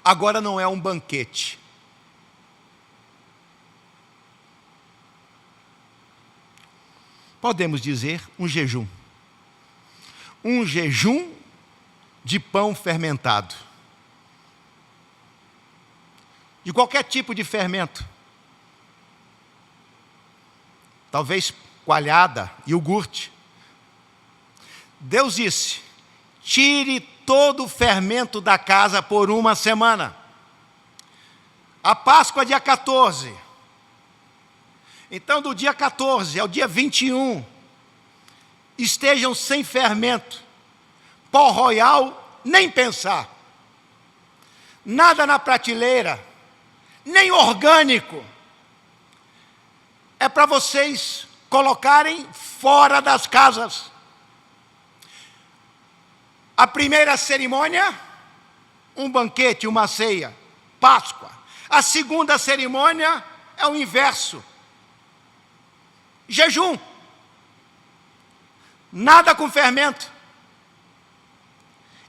agora não é um banquete. Podemos dizer um jejum. Um jejum de pão fermentado. De qualquer tipo de fermento. Talvez coalhada, iogurte. Deus disse: tire todo o fermento da casa por uma semana. A Páscoa é dia 14. Então, do dia 14 ao dia 21, estejam sem fermento. Pó royal, nem pensar. Nada na prateleira, nem orgânico. É para vocês colocarem fora das casas. A primeira cerimônia, um banquete, uma ceia, Páscoa. A segunda cerimônia é o inverso. Jejum. Nada com fermento.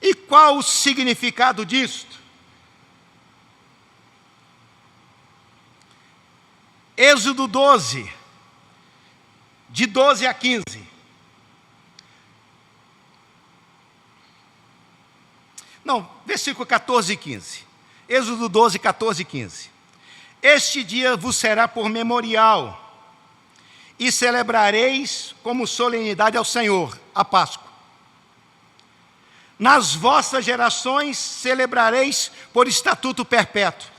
E qual o significado disto? Êxodo 12, de 12 a 15. Não, versículo 14 e 15. Êxodo 12, 14 e 15. Este dia vos será por memorial, e celebrareis como solenidade ao Senhor, a Páscoa. Nas vossas gerações celebrareis por estatuto perpétuo.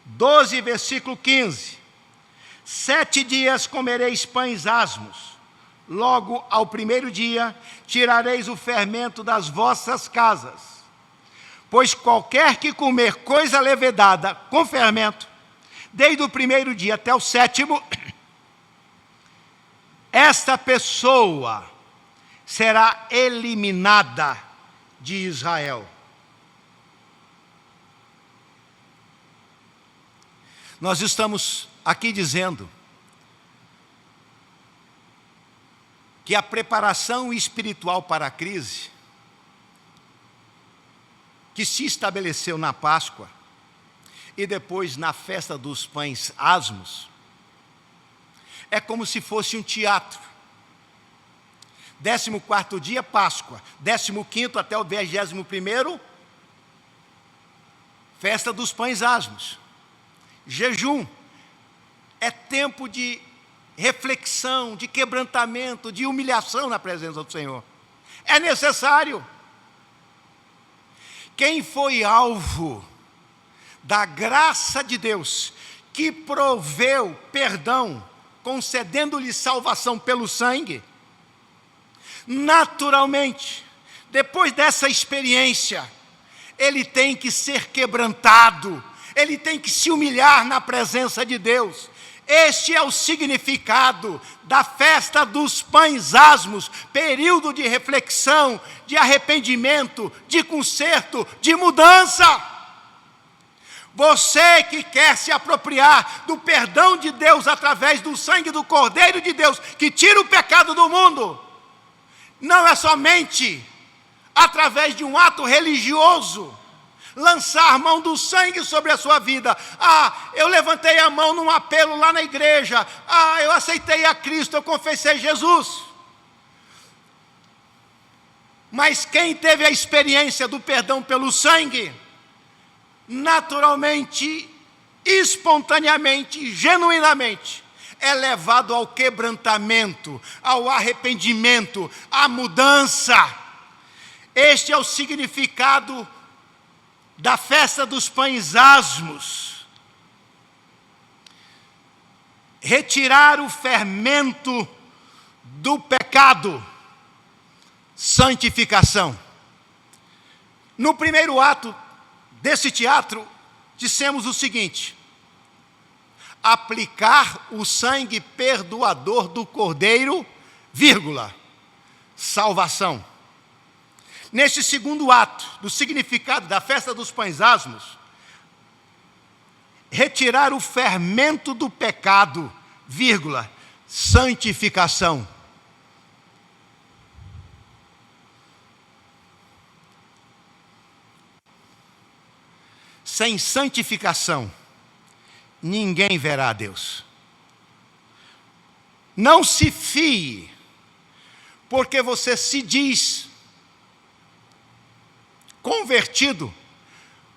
12, versículo 15. 7 dias comereis pães asmos. Logo ao primeiro dia tirareis o fermento das vossas casas. Pois qualquer que comer coisa levedada com fermento, desde o primeiro dia até o 7º, esta pessoa será eliminada de Israel. Nós estamos aqui dizendo que a preparação espiritual para a crise, que se estabeleceu na Páscoa e depois na festa dos pães asmos, é como se fosse um teatro. 14º dia, Páscoa. 15º até o 21º, festa dos pães asmos. Jejum é tempo de reflexão, de quebrantamento, de humilhação na presença do Senhor. É necessário. Quem foi alvo da graça de Deus, que proveu perdão, concedendo-lhe salvação pelo sangue, naturalmente, depois dessa experiência, ele tem que ser quebrantado, ele tem que se humilhar na presença de Deus. Este é o significado da festa dos pães asmos, período de reflexão, de arrependimento, de conserto, de mudança. Você que quer se apropriar do perdão de Deus através do sangue do Cordeiro de Deus, que tira o pecado do mundo, não é somente através de um ato religioso lançar mão do sangue sobre a sua vida. Eu levantei a mão num apelo lá na igreja. Eu aceitei a Cristo, eu confessei Jesus. Mas quem teve a experiência do perdão pelo sangue, naturalmente, espontaneamente, genuinamente, é levado ao quebrantamento, ao arrependimento, à mudança. Este é o significado da festa dos pães asmos. Retirar o fermento do pecado. Santificação. No primeiro ato desse teatro, dissemos o seguinte: aplicar o sangue perdoador do Cordeiro, vírgula, salvação. Neste segundo ato, do significado da festa dos pães asmos, retirar o fermento do pecado, vírgula, santificação. Sem santificação, ninguém verá a Deus. Não se fie, porque você se diz convertido,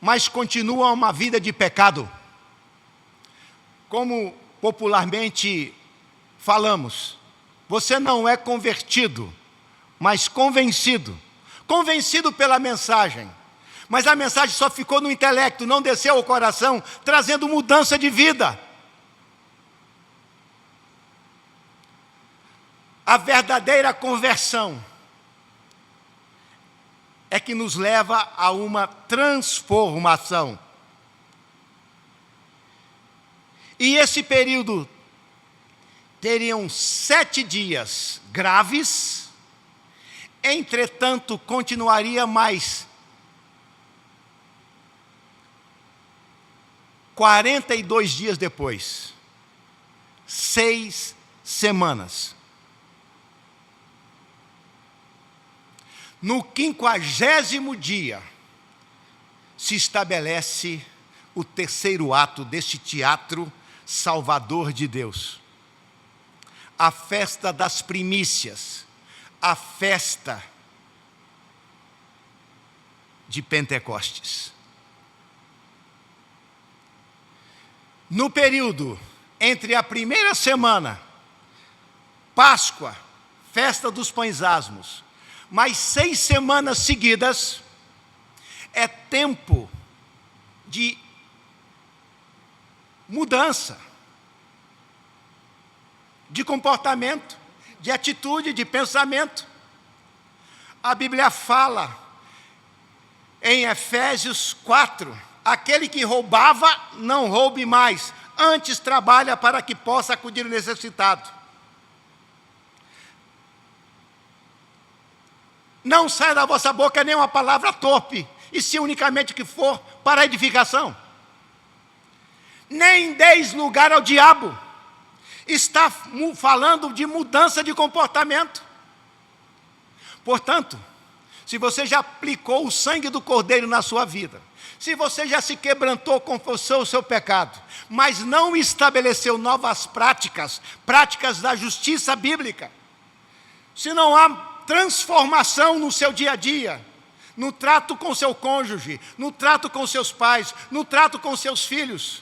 mas continua uma vida de pecado. Como popularmente falamos, você não é convertido, mas convencido. Convencido pela mensagem. Mas a mensagem só ficou no intelecto, não desceu ao coração, trazendo mudança de vida. A verdadeira conversão é que nos leva a uma transformação. E esse período teriam 7 dias graves, entretanto continuaria mais 42 dias depois, 6 semanas. No 50º dia, se estabelece o terceiro ato deste teatro salvador de Deus. A festa das primícias, a festa de Pentecostes. No período entre a primeira semana, Páscoa, festa dos pães asmos, mais 6 semanas seguidas, é tempo de mudança, de comportamento, de atitude, de pensamento. A Bíblia fala em Efésios 4, aquele que roubava, não roube mais, antes trabalha para que possa acudir o necessitado. Não saia da vossa boca nenhuma palavra torpe, e se unicamente que for para edificação. Nem deis lugar ao diabo. Está falando de mudança de comportamento. Portanto, se você já aplicou o sangue do Cordeiro na sua vida, se você já se quebrantou, confessou o seu pecado, mas não estabeleceu novas práticas, práticas da justiça bíblica, se não há transformação no seu dia a dia, no trato com seu cônjuge, no trato com seus pais, no trato com seus filhos,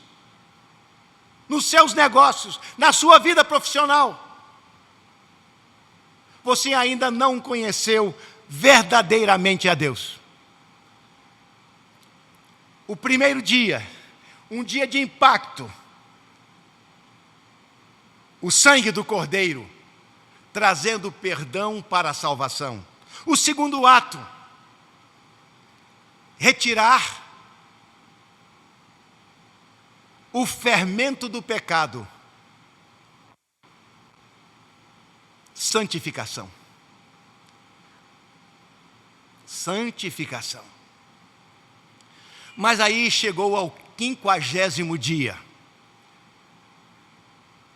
nos seus negócios, na sua vida profissional, você ainda não conheceu verdadeiramente a Deus. O primeiro dia, um dia de impacto, o sangue do Cordeiro, trazendo perdão para a salvação. O segundo ato, retirar o fermento do pecado. Santificação. Santificação. Mas aí chegou ao 50º dia.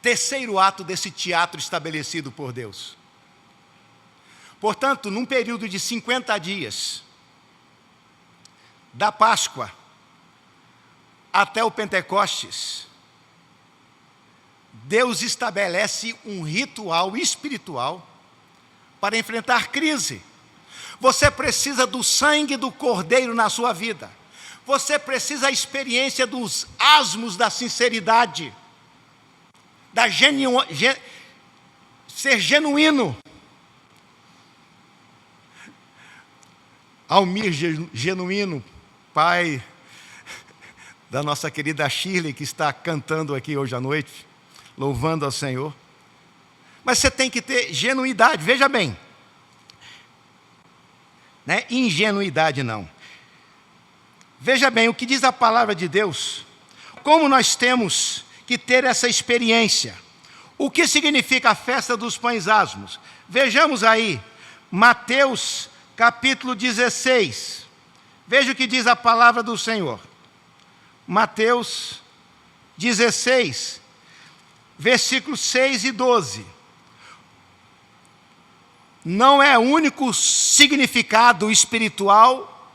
Terceiro ato desse teatro estabelecido por Deus. Portanto, num período de 50 dias, da Páscoa até o Pentecostes, Deus estabelece um ritual espiritual para enfrentar crise. Você precisa do sangue do Cordeiro na sua vida. Você precisa da experiência dos asmos da sinceridade, ser genuíno. Almir Genuíno, pai da nossa querida Shirley, que está cantando aqui hoje à noite, louvando ao Senhor. Mas você tem que ter genuidade, veja bem. Não é ingenuidade, não. Veja bem o que diz a palavra de Deus, como nós temos que ter essa experiência. O que significa a festa dos pães asmos? Vejamos aí, Mateus capítulo 16. Veja o que diz a palavra do Senhor. Mateus 16, versículos 6 e 12. Não é o único significado espiritual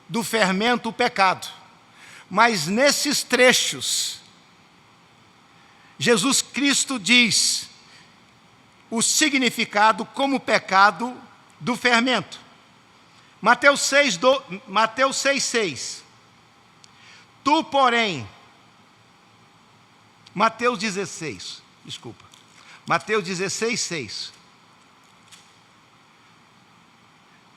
do fermento o pecado, mas nesses trechos, Jesus Cristo diz o significado como pecado do fermento. Mateus 6,6. Tu, porém, Mateus 16, desculpa. Mateus 16, 6.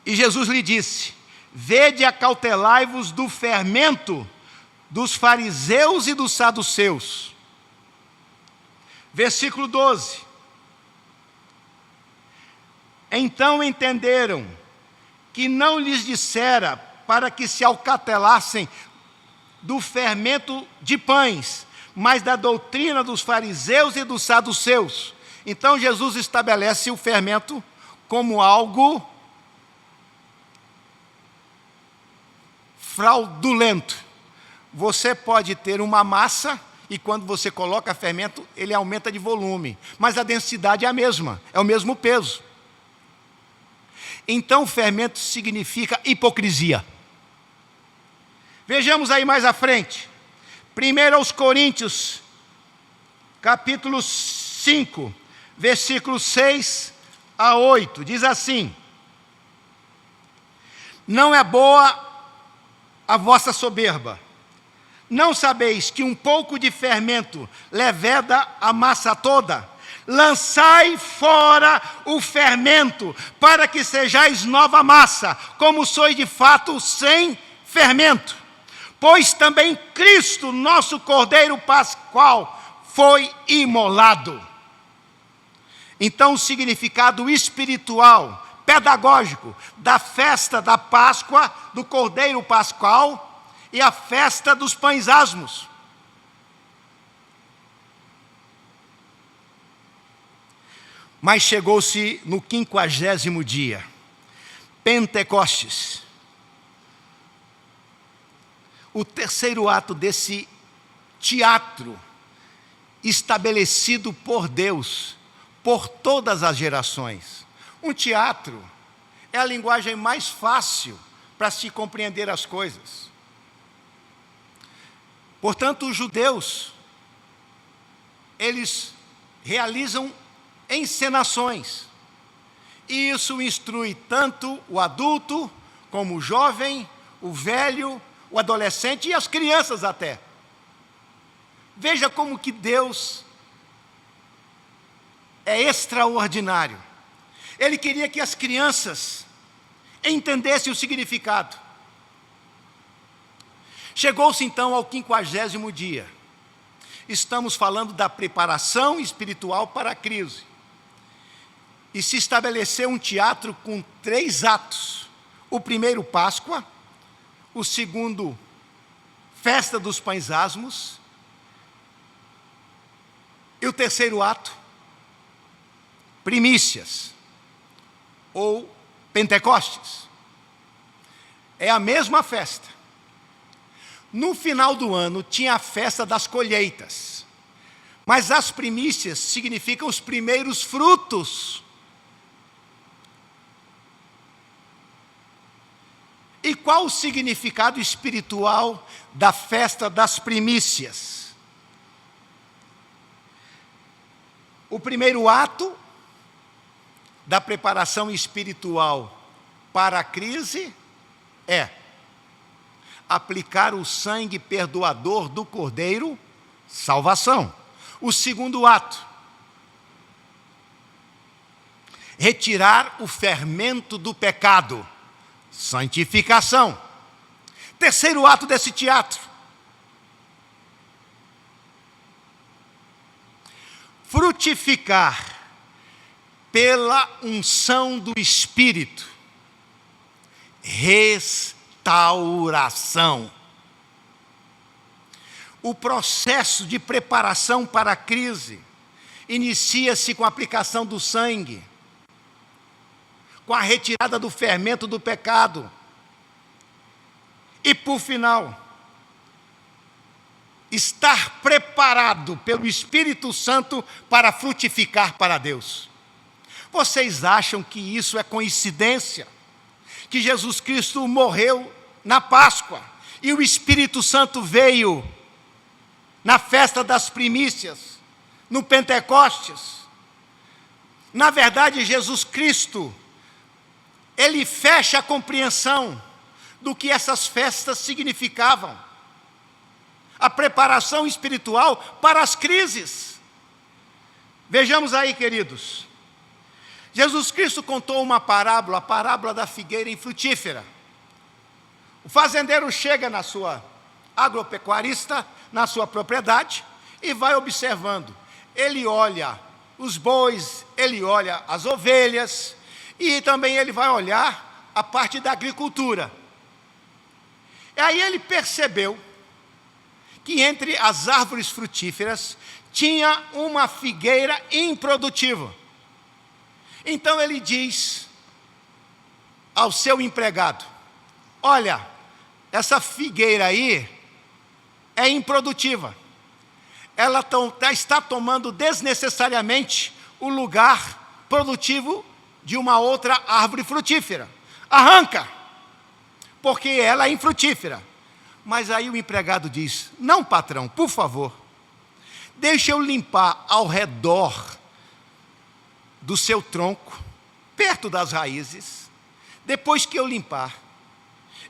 E Jesus lhe disse: vede, acautelai-vos do fermento dos fariseus e dos saduceus. Versículo 12. Então entenderam que não lhes dissera para que se alcatelassem do fermento de pães, mas da doutrina dos fariseus e dos saduceus. Então Jesus estabelece o fermento como algo fraudulento. Você pode ter uma massa e quando você coloca fermento, ele aumenta de volume, mas a densidade é a mesma, é o mesmo peso. Então, fermento significa hipocrisia. Vejamos aí mais à frente. 1 aos Coríntios, capítulo 5, versículos 6 a 8. Diz assim: não é boa a vossa soberba. Não sabeis que um pouco de fermento leveda a massa toda? Lançai fora o fermento, para que sejais nova massa, como sois de fato sem fermento. Pois também Cristo, nosso Cordeiro Pascual, foi imolado. Então, o significado espiritual, pedagógico, da festa da Páscoa, do Cordeiro Pascual e a festa dos pães asmos. Mas chegou-se no 50º dia, Pentecostes, o terceiro ato desse teatro estabelecido por Deus, por todas as gerações. Um teatro é a linguagem mais fácil para se compreender as coisas. Portanto, os judeus, eles realizam encenações. E isso instrui tanto o adulto, como o jovem, o velho, o adolescente e as crianças até. Veja como que Deus é extraordinário. Ele queria que as crianças entendessem o significado. Chegou-se então ao 50º dia. Estamos falando da preparação espiritual para a crise. E se estabeleceu um teatro com 3 atos. O primeiro, Páscoa. O segundo, Festa dos Pães Asmos. E o terceiro ato, Primícias, ou Pentecostes. É a mesma festa. No final do ano, tinha a festa das colheitas. Mas as primícias significam os primeiros frutos. E qual o significado espiritual da festa das primícias? O primeiro ato da preparação espiritual para a crise é aplicar o sangue perdoador do Cordeiro, salvação. O segundo ato, retirar o fermento do pecado, santificação. Terceiro ato desse teatro, frutificar pela unção do Espírito, restauração. O processo de preparação para a crise inicia-se com a aplicação do sangue, com a retirada do fermento do pecado. E, por final, estar preparado pelo Espírito Santo para frutificar para Deus. Vocês acham que isso é coincidência? Que Jesus Cristo morreu na Páscoa e o Espírito Santo veio na festa das primícias, no Pentecostes? Na verdade, Jesus Cristo, ele fecha a compreensão do que essas festas significavam. A preparação espiritual para as crises. Vejamos aí, queridos. Jesus Cristo contou uma parábola, a parábola da figueira infrutífera. O fazendeiro chega na sua agropecuarista, na sua propriedade, e vai observando. Ele olha os bois, ele olha as ovelhas, e também ele vai olhar a parte da agricultura. E aí ele percebeu que entre as árvores frutíferas tinha uma figueira improdutiva. Então ele diz ao seu empregado: olha, essa figueira aí é improdutiva. Ela está tomando desnecessariamente o lugar produtivo de uma outra árvore frutífera. Arranca, porque ela é infrutífera. Mas aí o empregado diz: não, patrão, por favor, deixa eu limpar ao redor do seu tronco, perto das raízes. Depois que eu limpar,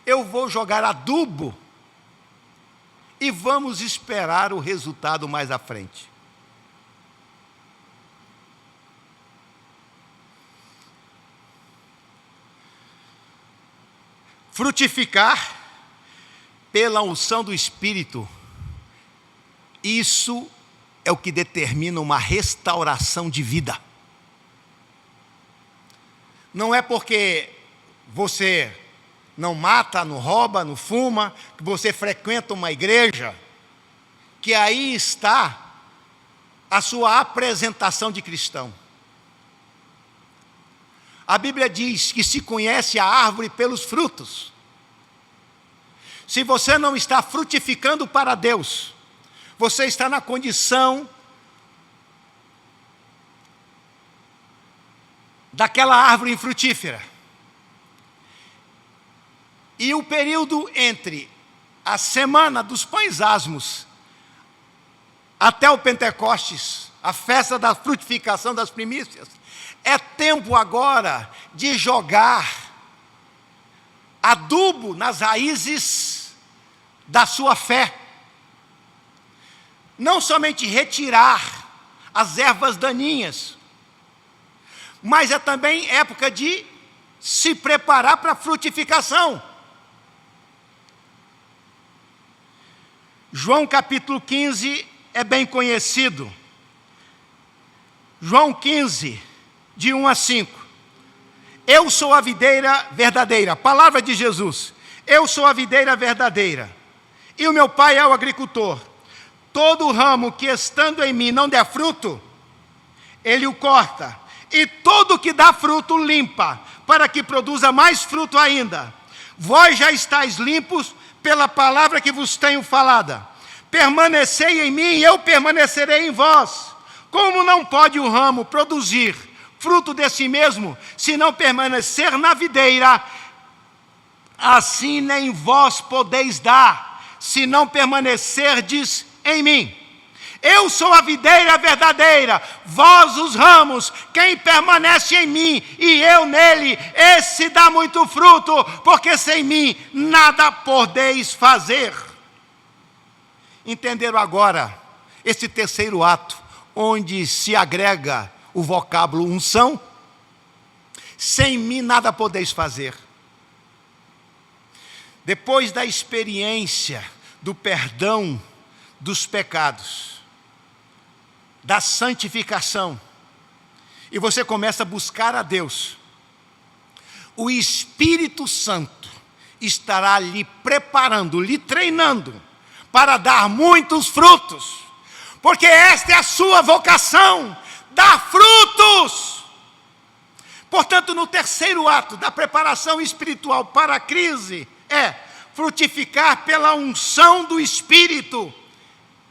eu vou jogar adubo e vamos esperar o resultado mais à frente. Frutificar pela unção do Espírito, isso é o que determina uma restauração de vida. Não é porque você não mata, não rouba, não fuma, que você frequenta uma igreja, que aí está a sua apresentação de cristão. A Bíblia diz que se conhece a árvore pelos frutos. Se você não está frutificando para Deus, você está na condição daquela árvore infrutífera. E o período entre a semana dos pães asmos até o Pentecostes, a festa da frutificação das primícias, é tempo agora de jogar adubo nas raízes da sua fé. Não somente retirar as ervas daninhas, mas é também época de se preparar para a frutificação. João capítulo 15 é bem conhecido. João 15, de 1 a 5. Eu sou a videira verdadeira. Palavra de Jesus. Eu sou a videira verdadeira. E o meu pai é o agricultor. Todo ramo que estando em mim não der fruto, ele o corta. E todo que dá fruto limpa, para que produza mais fruto ainda. Vós já estáis limpos pela palavra que vos tenho falada. Permanecei em mim e eu permanecerei em vós. Como não pode o ramo produzir fruto de si mesmo, se não permanecer na videira, assim nem vós podeis dar, se não permanecerdes em mim. Eu sou a videira verdadeira, vós os ramos. Quem permanece em mim e eu nele, esse dá muito fruto, porque sem mim nada podeis fazer. Entenderam agora esse terceiro ato, onde se agrega o vocábulo unção? Sem mim nada podeis fazer. Depois da experiência do perdão dos pecados, da santificação, e você começa a buscar a Deus, o Espírito Santo estará lhe preparando, lhe treinando para dar muitos frutos, porque esta é a sua vocação, dar frutos. Portanto, no terceiro ato da preparação espiritual para a crise, é frutificar pela unção do Espírito,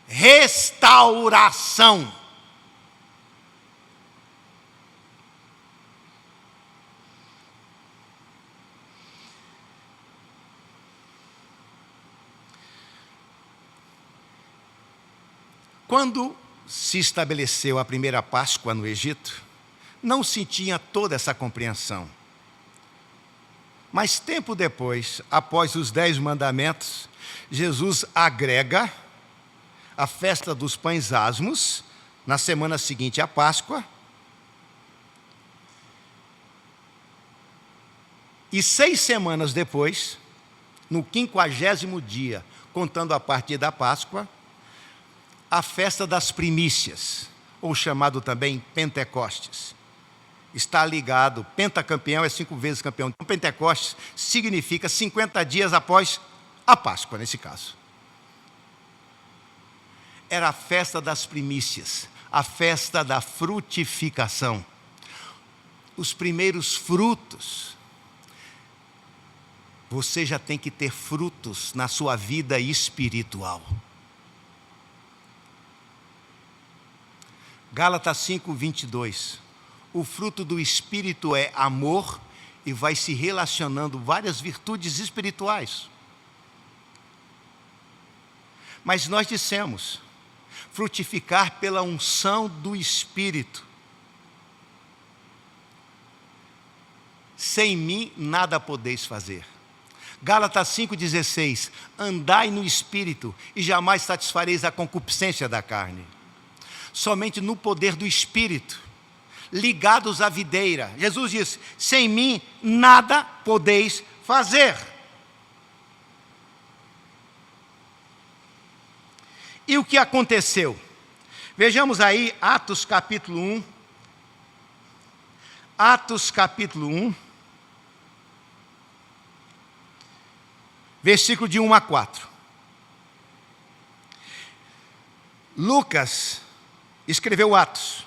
restauração. Quando se estabeleceu a primeira Páscoa no Egito, não se tinha toda essa compreensão. Mas tempo depois, após os 10 mandamentos, Jesus agrega a festa dos pães asmos, na semana seguinte à Páscoa, e 6 semanas depois, no 50º dia, contando a partir da Páscoa, a festa das primícias, ou chamado também Pentecostes. Está ligado, pentacampeão é 5 vezes campeão. Então, Pentecostes significa 50 dias após a Páscoa, nesse caso. Era a festa das primícias, a festa da frutificação. Os primeiros frutos. Você já tem que ter frutos na sua vida espiritual. Gálatas 5:22. O fruto do Espírito é amor, e vai se relacionando várias virtudes espirituais. Mas nós dissemos, frutificar pela unção do Espírito. Sem mim nada podeis fazer. Gálatas 5:16. Andai no Espírito, e jamais satisfareis a concupiscência da carne. Somente no poder do Espírito, ligados à videira. Jesus disse, sem mim nada podeis fazer. E o que aconteceu? Vejamos aí Atos capítulo 1. Atos capítulo 1, versículo de 1 a 4. Lucas escreveu Atos.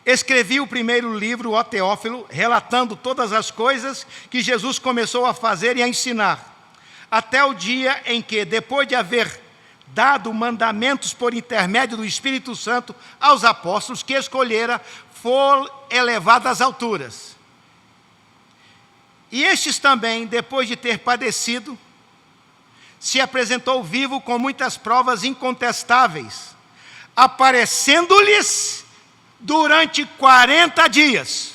Escrevi o primeiro livro, ó Teófilo, relatando todas as coisas que Jesus começou a fazer e a ensinar, até o dia em que, depois de haver dado mandamentos por intermédio do Espírito Santo aos apóstolos que escolhera, foi elevado às alturas. E estes também, depois de ter padecido, se apresentou vivo com muitas provas incontestáveis, aparecendo-lhes durante 40 dias,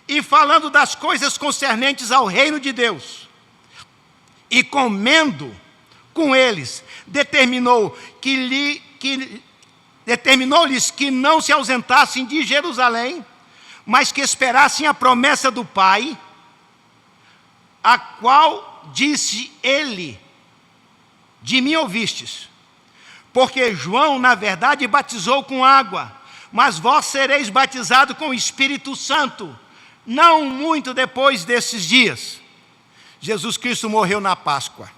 e falando das coisas concernentes ao reino de Deus, e comendo com eles, determinou-lhes que não se ausentassem de Jerusalém, mas que esperassem a promessa do Pai, a qual disse ele, de mim ouvistes, porque João, na verdade, batizou com água, mas vós sereis batizados com o Espírito Santo, não muito depois desses dias. Jesus Cristo morreu na Páscoa.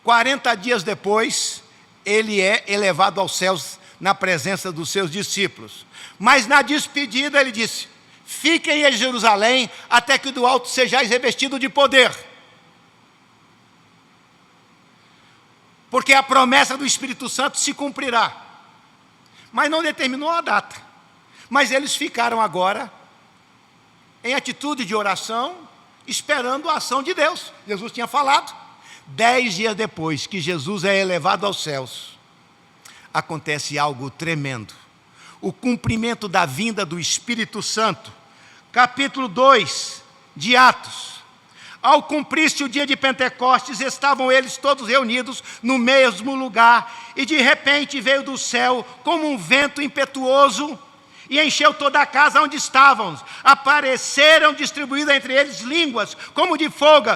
40 dias depois, ele é elevado aos céus na presença dos seus discípulos. Mas na despedida ele disse, fiquem em Jerusalém até que do alto sejais revestidos de poder. Porque a promessa do Espírito Santo se cumprirá. Mas não determinou a data. Mas eles ficaram agora em atitude de oração, esperando a ação de Deus. Jesus tinha falado. 10 dias depois que Jesus é elevado aos céus, acontece algo tremendo. O cumprimento da vinda do Espírito Santo. Capítulo 2 de Atos. Ao cumprir-se o dia de Pentecostes, estavam eles todos reunidos no mesmo lugar, e de repente veio do céu como um vento impetuoso, e encheu toda a casa onde estavam. Apareceram distribuídas entre eles línguas, como de fogo,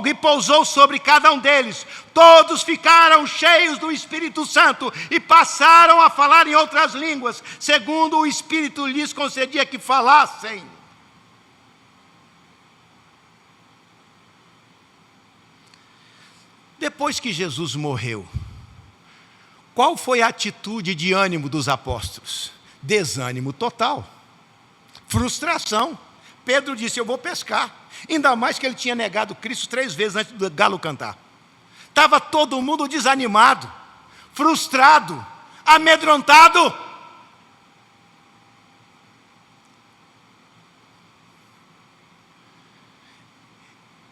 e pousou sobre cada um deles. Todos ficaram cheios do Espírito Santo, e passaram a falar em outras línguas, segundo o Espírito lhes concedia que falassem. Depois que Jesus morreu, qual foi a atitude de ânimo dos apóstolos? Desânimo total, frustração. Pedro disse: eu vou pescar. Ainda mais que ele tinha negado Cristo 3 vezes antes do galo cantar. Estava todo mundo desanimado, frustrado, amedrontado.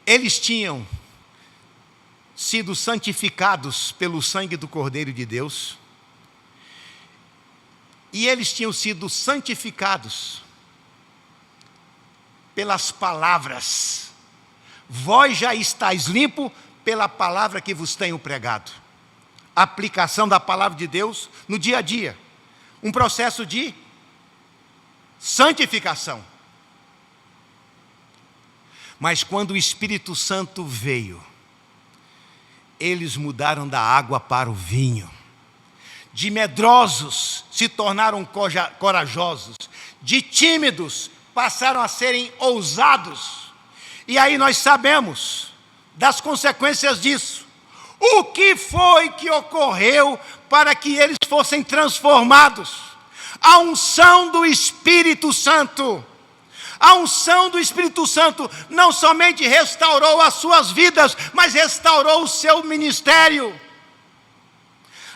Eles tinham sido santificados pelo sangue do Cordeiro de Deus, e eles tinham sido santificados pelas palavras. Vós já estáis limpo pela palavra que vos tenho pregado. Aplicação da palavra de Deus no dia a dia. Um processo de santificação. Mas quando o Espírito Santo veio, eles mudaram da água para o vinho. De medrosos se tornaram corajosos. De tímidos passaram a serem ousados. E aí nós sabemos das consequências disso. O que foi que ocorreu para que eles fossem transformados? A unção do Espírito Santo. A unção do Espírito Santo não somente restaurou as suas vidas, mas restaurou o seu ministério.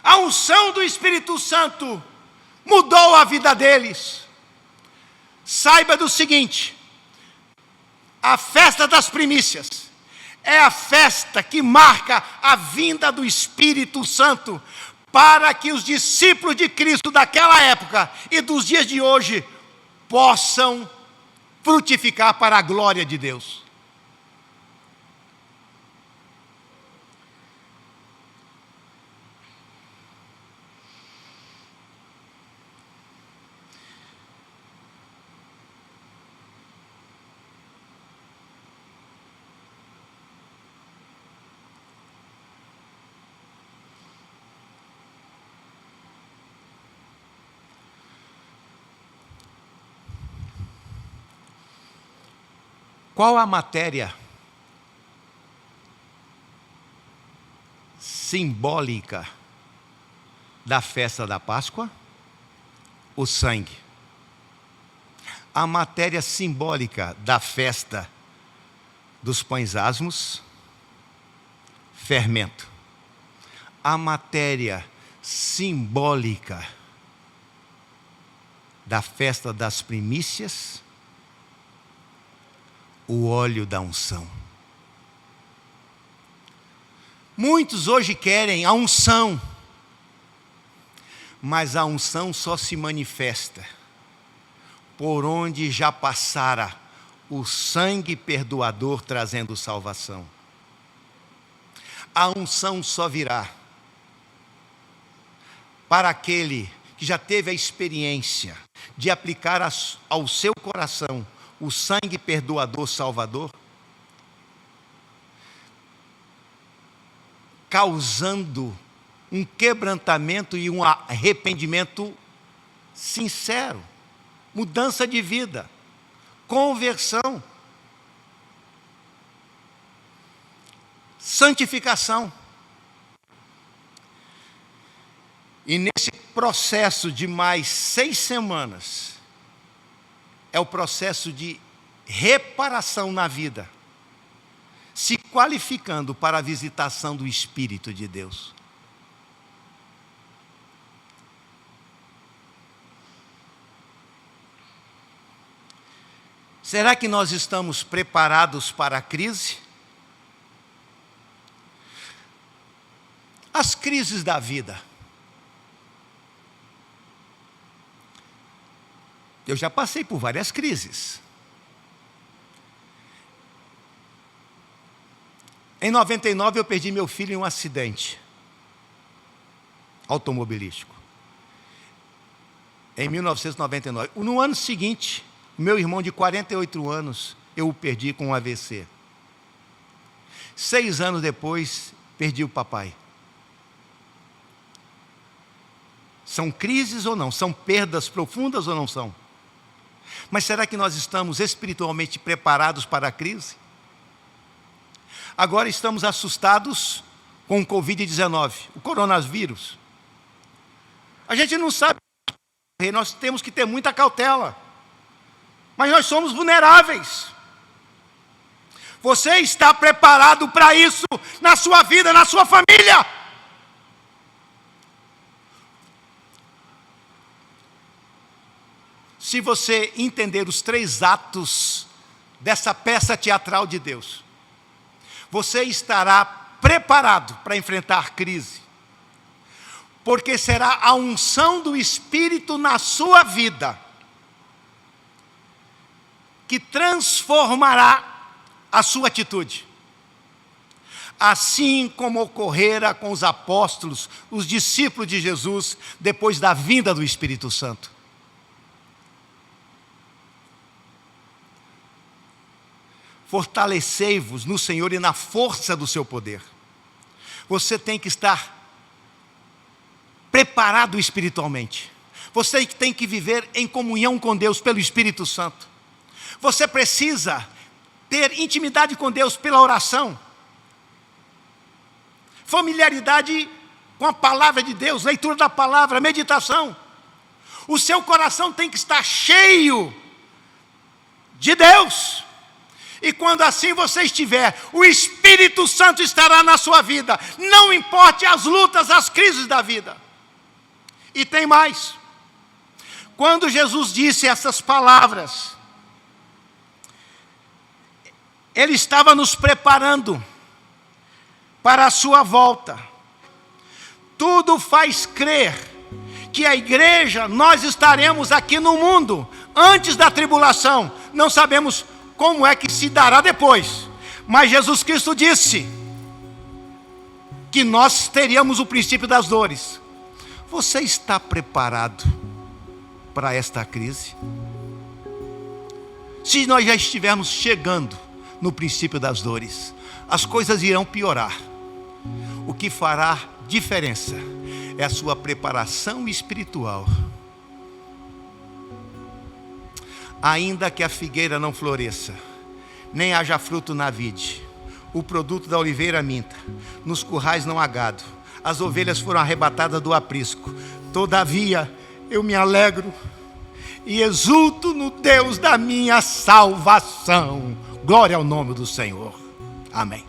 A unção do Espírito Santo mudou a vida deles. Saiba do seguinte: a festa das primícias é a festa que marca a vinda do Espírito Santo, para que os discípulos de Cristo daquela época e dos dias de hoje possam frutificar para a glória de Deus. Qual a matéria simbólica da festa da Páscoa? O sangue. A matéria simbólica da festa dos pães asmos? Fermento. A matéria simbólica da festa das primícias? O óleo da unção. Muitos hoje querem a unção, mas a unção só se manifesta por onde já passara o sangue perdoador trazendo salvação. A unção só virá para aquele que já teve a experiência de aplicar ao seu coração o sangue perdoador salvador, causando um quebrantamento e um arrependimento sincero, mudança de vida, conversão, santificação. E nesse processo de mais 6 semanas, é o processo de reparação na vida, se qualificando para a visitação do Espírito de Deus. Será que nós estamos preparados para a crise? As crises da vida. Eu já passei por várias crises. Em 99 eu perdi meu filho em um acidente automobilístico. Em 1999. No ano seguinte, meu irmão de 48 anos, eu o perdi com um AVC. 6 anos depois, perdi o papai. São crises ou não? São perdas profundas ou não são? Mas será que nós estamos espiritualmente preparados para a crise? Agora estamos assustados com o Covid-19, o coronavírus. A gente não sabe, nós temos que ter muita cautela. Mas nós somos vulneráveis. Você está preparado para isso na sua vida, na sua família? Se você entender os 3 atos dessa peça teatral de Deus, você estará preparado para enfrentar crise, porque será a unção do Espírito na sua vida que transformará a sua atitude. Assim como ocorrera com os apóstolos, os discípulos de Jesus, depois da vinda do Espírito Santo. Fortalecei-vos no Senhor e na força do seu poder. Você tem que estar preparado espiritualmente. Você tem que viver em comunhão com Deus pelo Espírito Santo. Você precisa ter intimidade com Deus pela oração. Familiaridade com a palavra de Deus, leitura da palavra, meditação. O seu coração tem que estar cheio de Deus. E quando assim você estiver, o Espírito Santo estará na sua vida. Não importe as lutas, as crises da vida. E tem mais. Quando Jesus disse essas palavras, Ele estava nos preparando para a sua volta. Tudo faz crer que a igreja, nós estaremos aqui no mundo, antes da tribulação. Não sabemos como é que se dará depois. Mas Jesus Cristo disse que nós teríamos o princípio das dores. Você está preparado para esta crise? Se nós já estivermos chegando no princípio das dores, as coisas irão piorar. O que fará diferença é a sua preparação espiritual. Ainda que a figueira não floresça, nem haja fruto na vide, o produto da oliveira minta, nos currais não há gado, as ovelhas foram arrebatadas do aprisco. Todavia, eu me alegro e exulto no Deus da minha salvação. Glória ao nome do Senhor. Amém.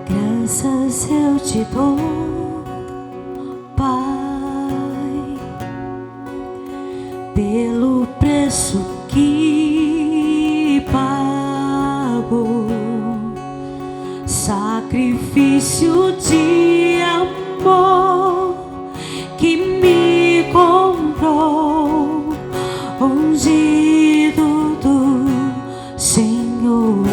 Graças eu te dou, Pai, pelo preço que pago, sacrifício de amor que me comprou, ungido do Senhor.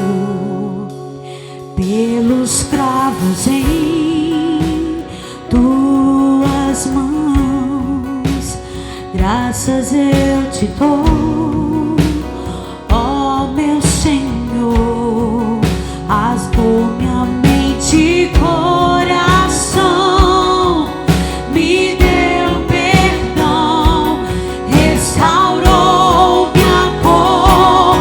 Pelos cravos em tuas mãos Graças eu te dou, ó meu Senhor, rasgou minha mente e coração, me deu perdão, restaurou minha comunhão.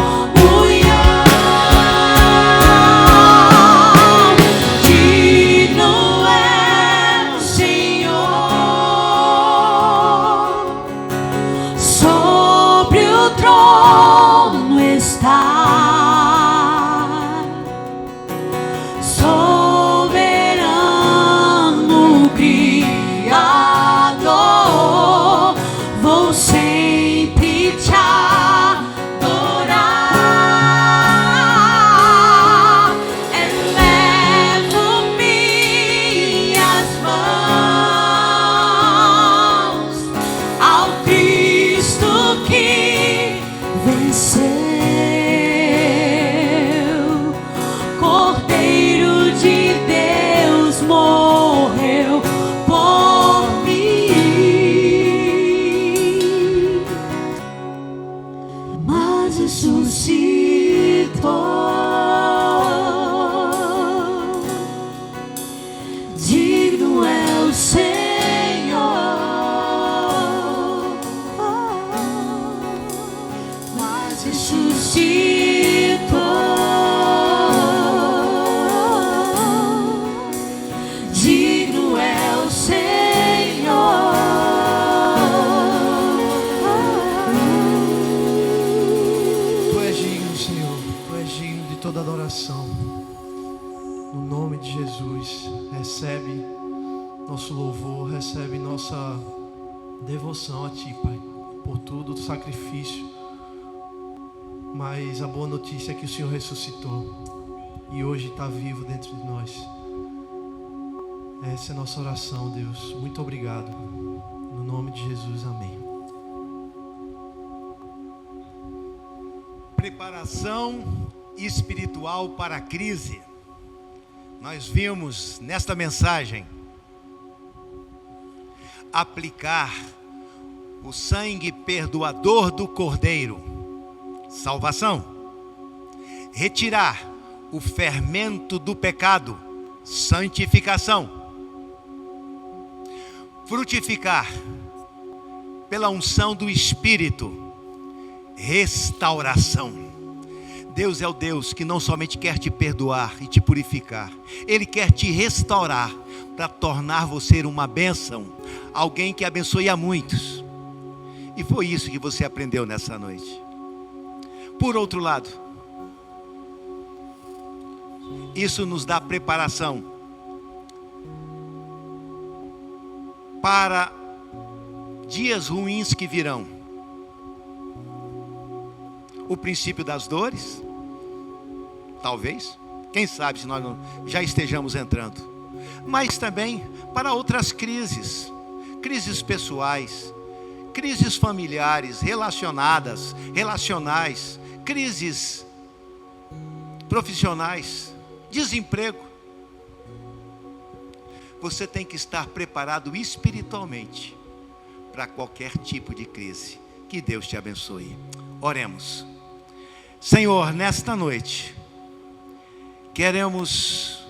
Digno é o Senhor, sobre o trono está, soberano Criador, vou sempre te adorar. Elevo minhas mãos ao Cristo que venceu, Cordeiro de Deus morreu por mim, mas ressuscitou. Digno é o Senhor, mas ressuscitou. Digno é o Senhor. Tu és digno, Senhor. Tu és digno de toda adoração. No nome de Jesus, recebe nosso louvor, recebe nossa devoção a Ti, Pai, por tudo o sacrifício. Mas a boa notícia é que o Senhor ressuscitou e hoje está vivo dentro de nós. Essa é a nossa oração, Deus. Muito obrigado. No nome de Jesus, amém. Preparação espiritual para a crise. Nós vimos nesta mensagem aplicar o sangue perdoador do Cordeiro, salvação. Retirar o fermento do pecado, santificação. Frutificar pela unção do Espírito, restauração. Deus é o Deus que não somente quer te perdoar e te purificar, Ele quer te restaurar para tornar você uma bênção, alguém que abençoe a muitos. E foi isso que você aprendeu nessa noite. Por outro lado, isso nos dá preparação para dias ruins que virão. O princípio das dores, talvez, quem sabe se nós já estejamos entrando, mas também para outras crises, crises pessoais, crises familiares, relacionais, crises profissionais, desemprego. Você tem que estar preparado espiritualmente para qualquer tipo de crise. Que Deus te abençoe. Oremos. Senhor, nesta noite, queremos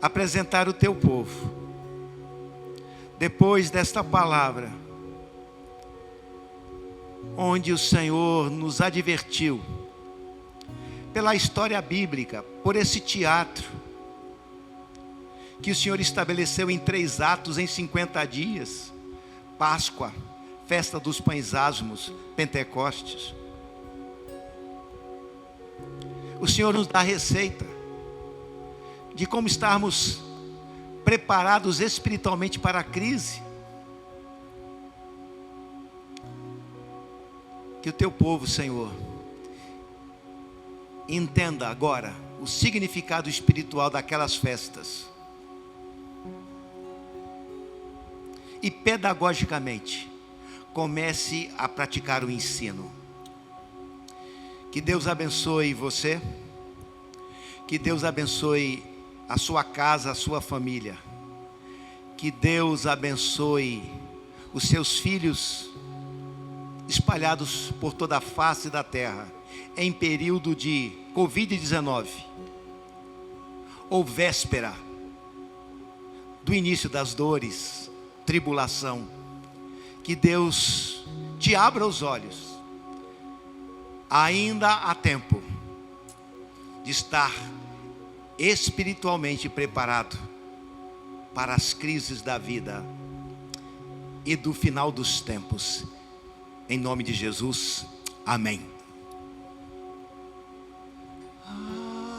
apresentar o Teu povo. Depois desta palavra, onde o Senhor nos advertiu, pela história bíblica, por esse teatro, que o Senhor estabeleceu em 3 atos, em 50 dias, Páscoa, Festa dos Pães Asmos, Pentecostes. O Senhor nos dá a receita de como estarmos preparados espiritualmente para a crise. Que o Teu povo, Senhor, entenda agora o significado espiritual daquelas festas. E pedagogicamente, comece a praticar o ensino. Que Deus abençoe você. Que Deus abençoe a sua casa, a sua família. Que Deus abençoe os seus filhos espalhados por toda a face da terra, em período de Covid-19, ou véspera do início das dores, tribulação, que Deus te abra os olhos. Ainda há tempo de estar espiritualmente preparado para as crises da vida e do final dos tempos. Em nome de Jesus, amém. Amém.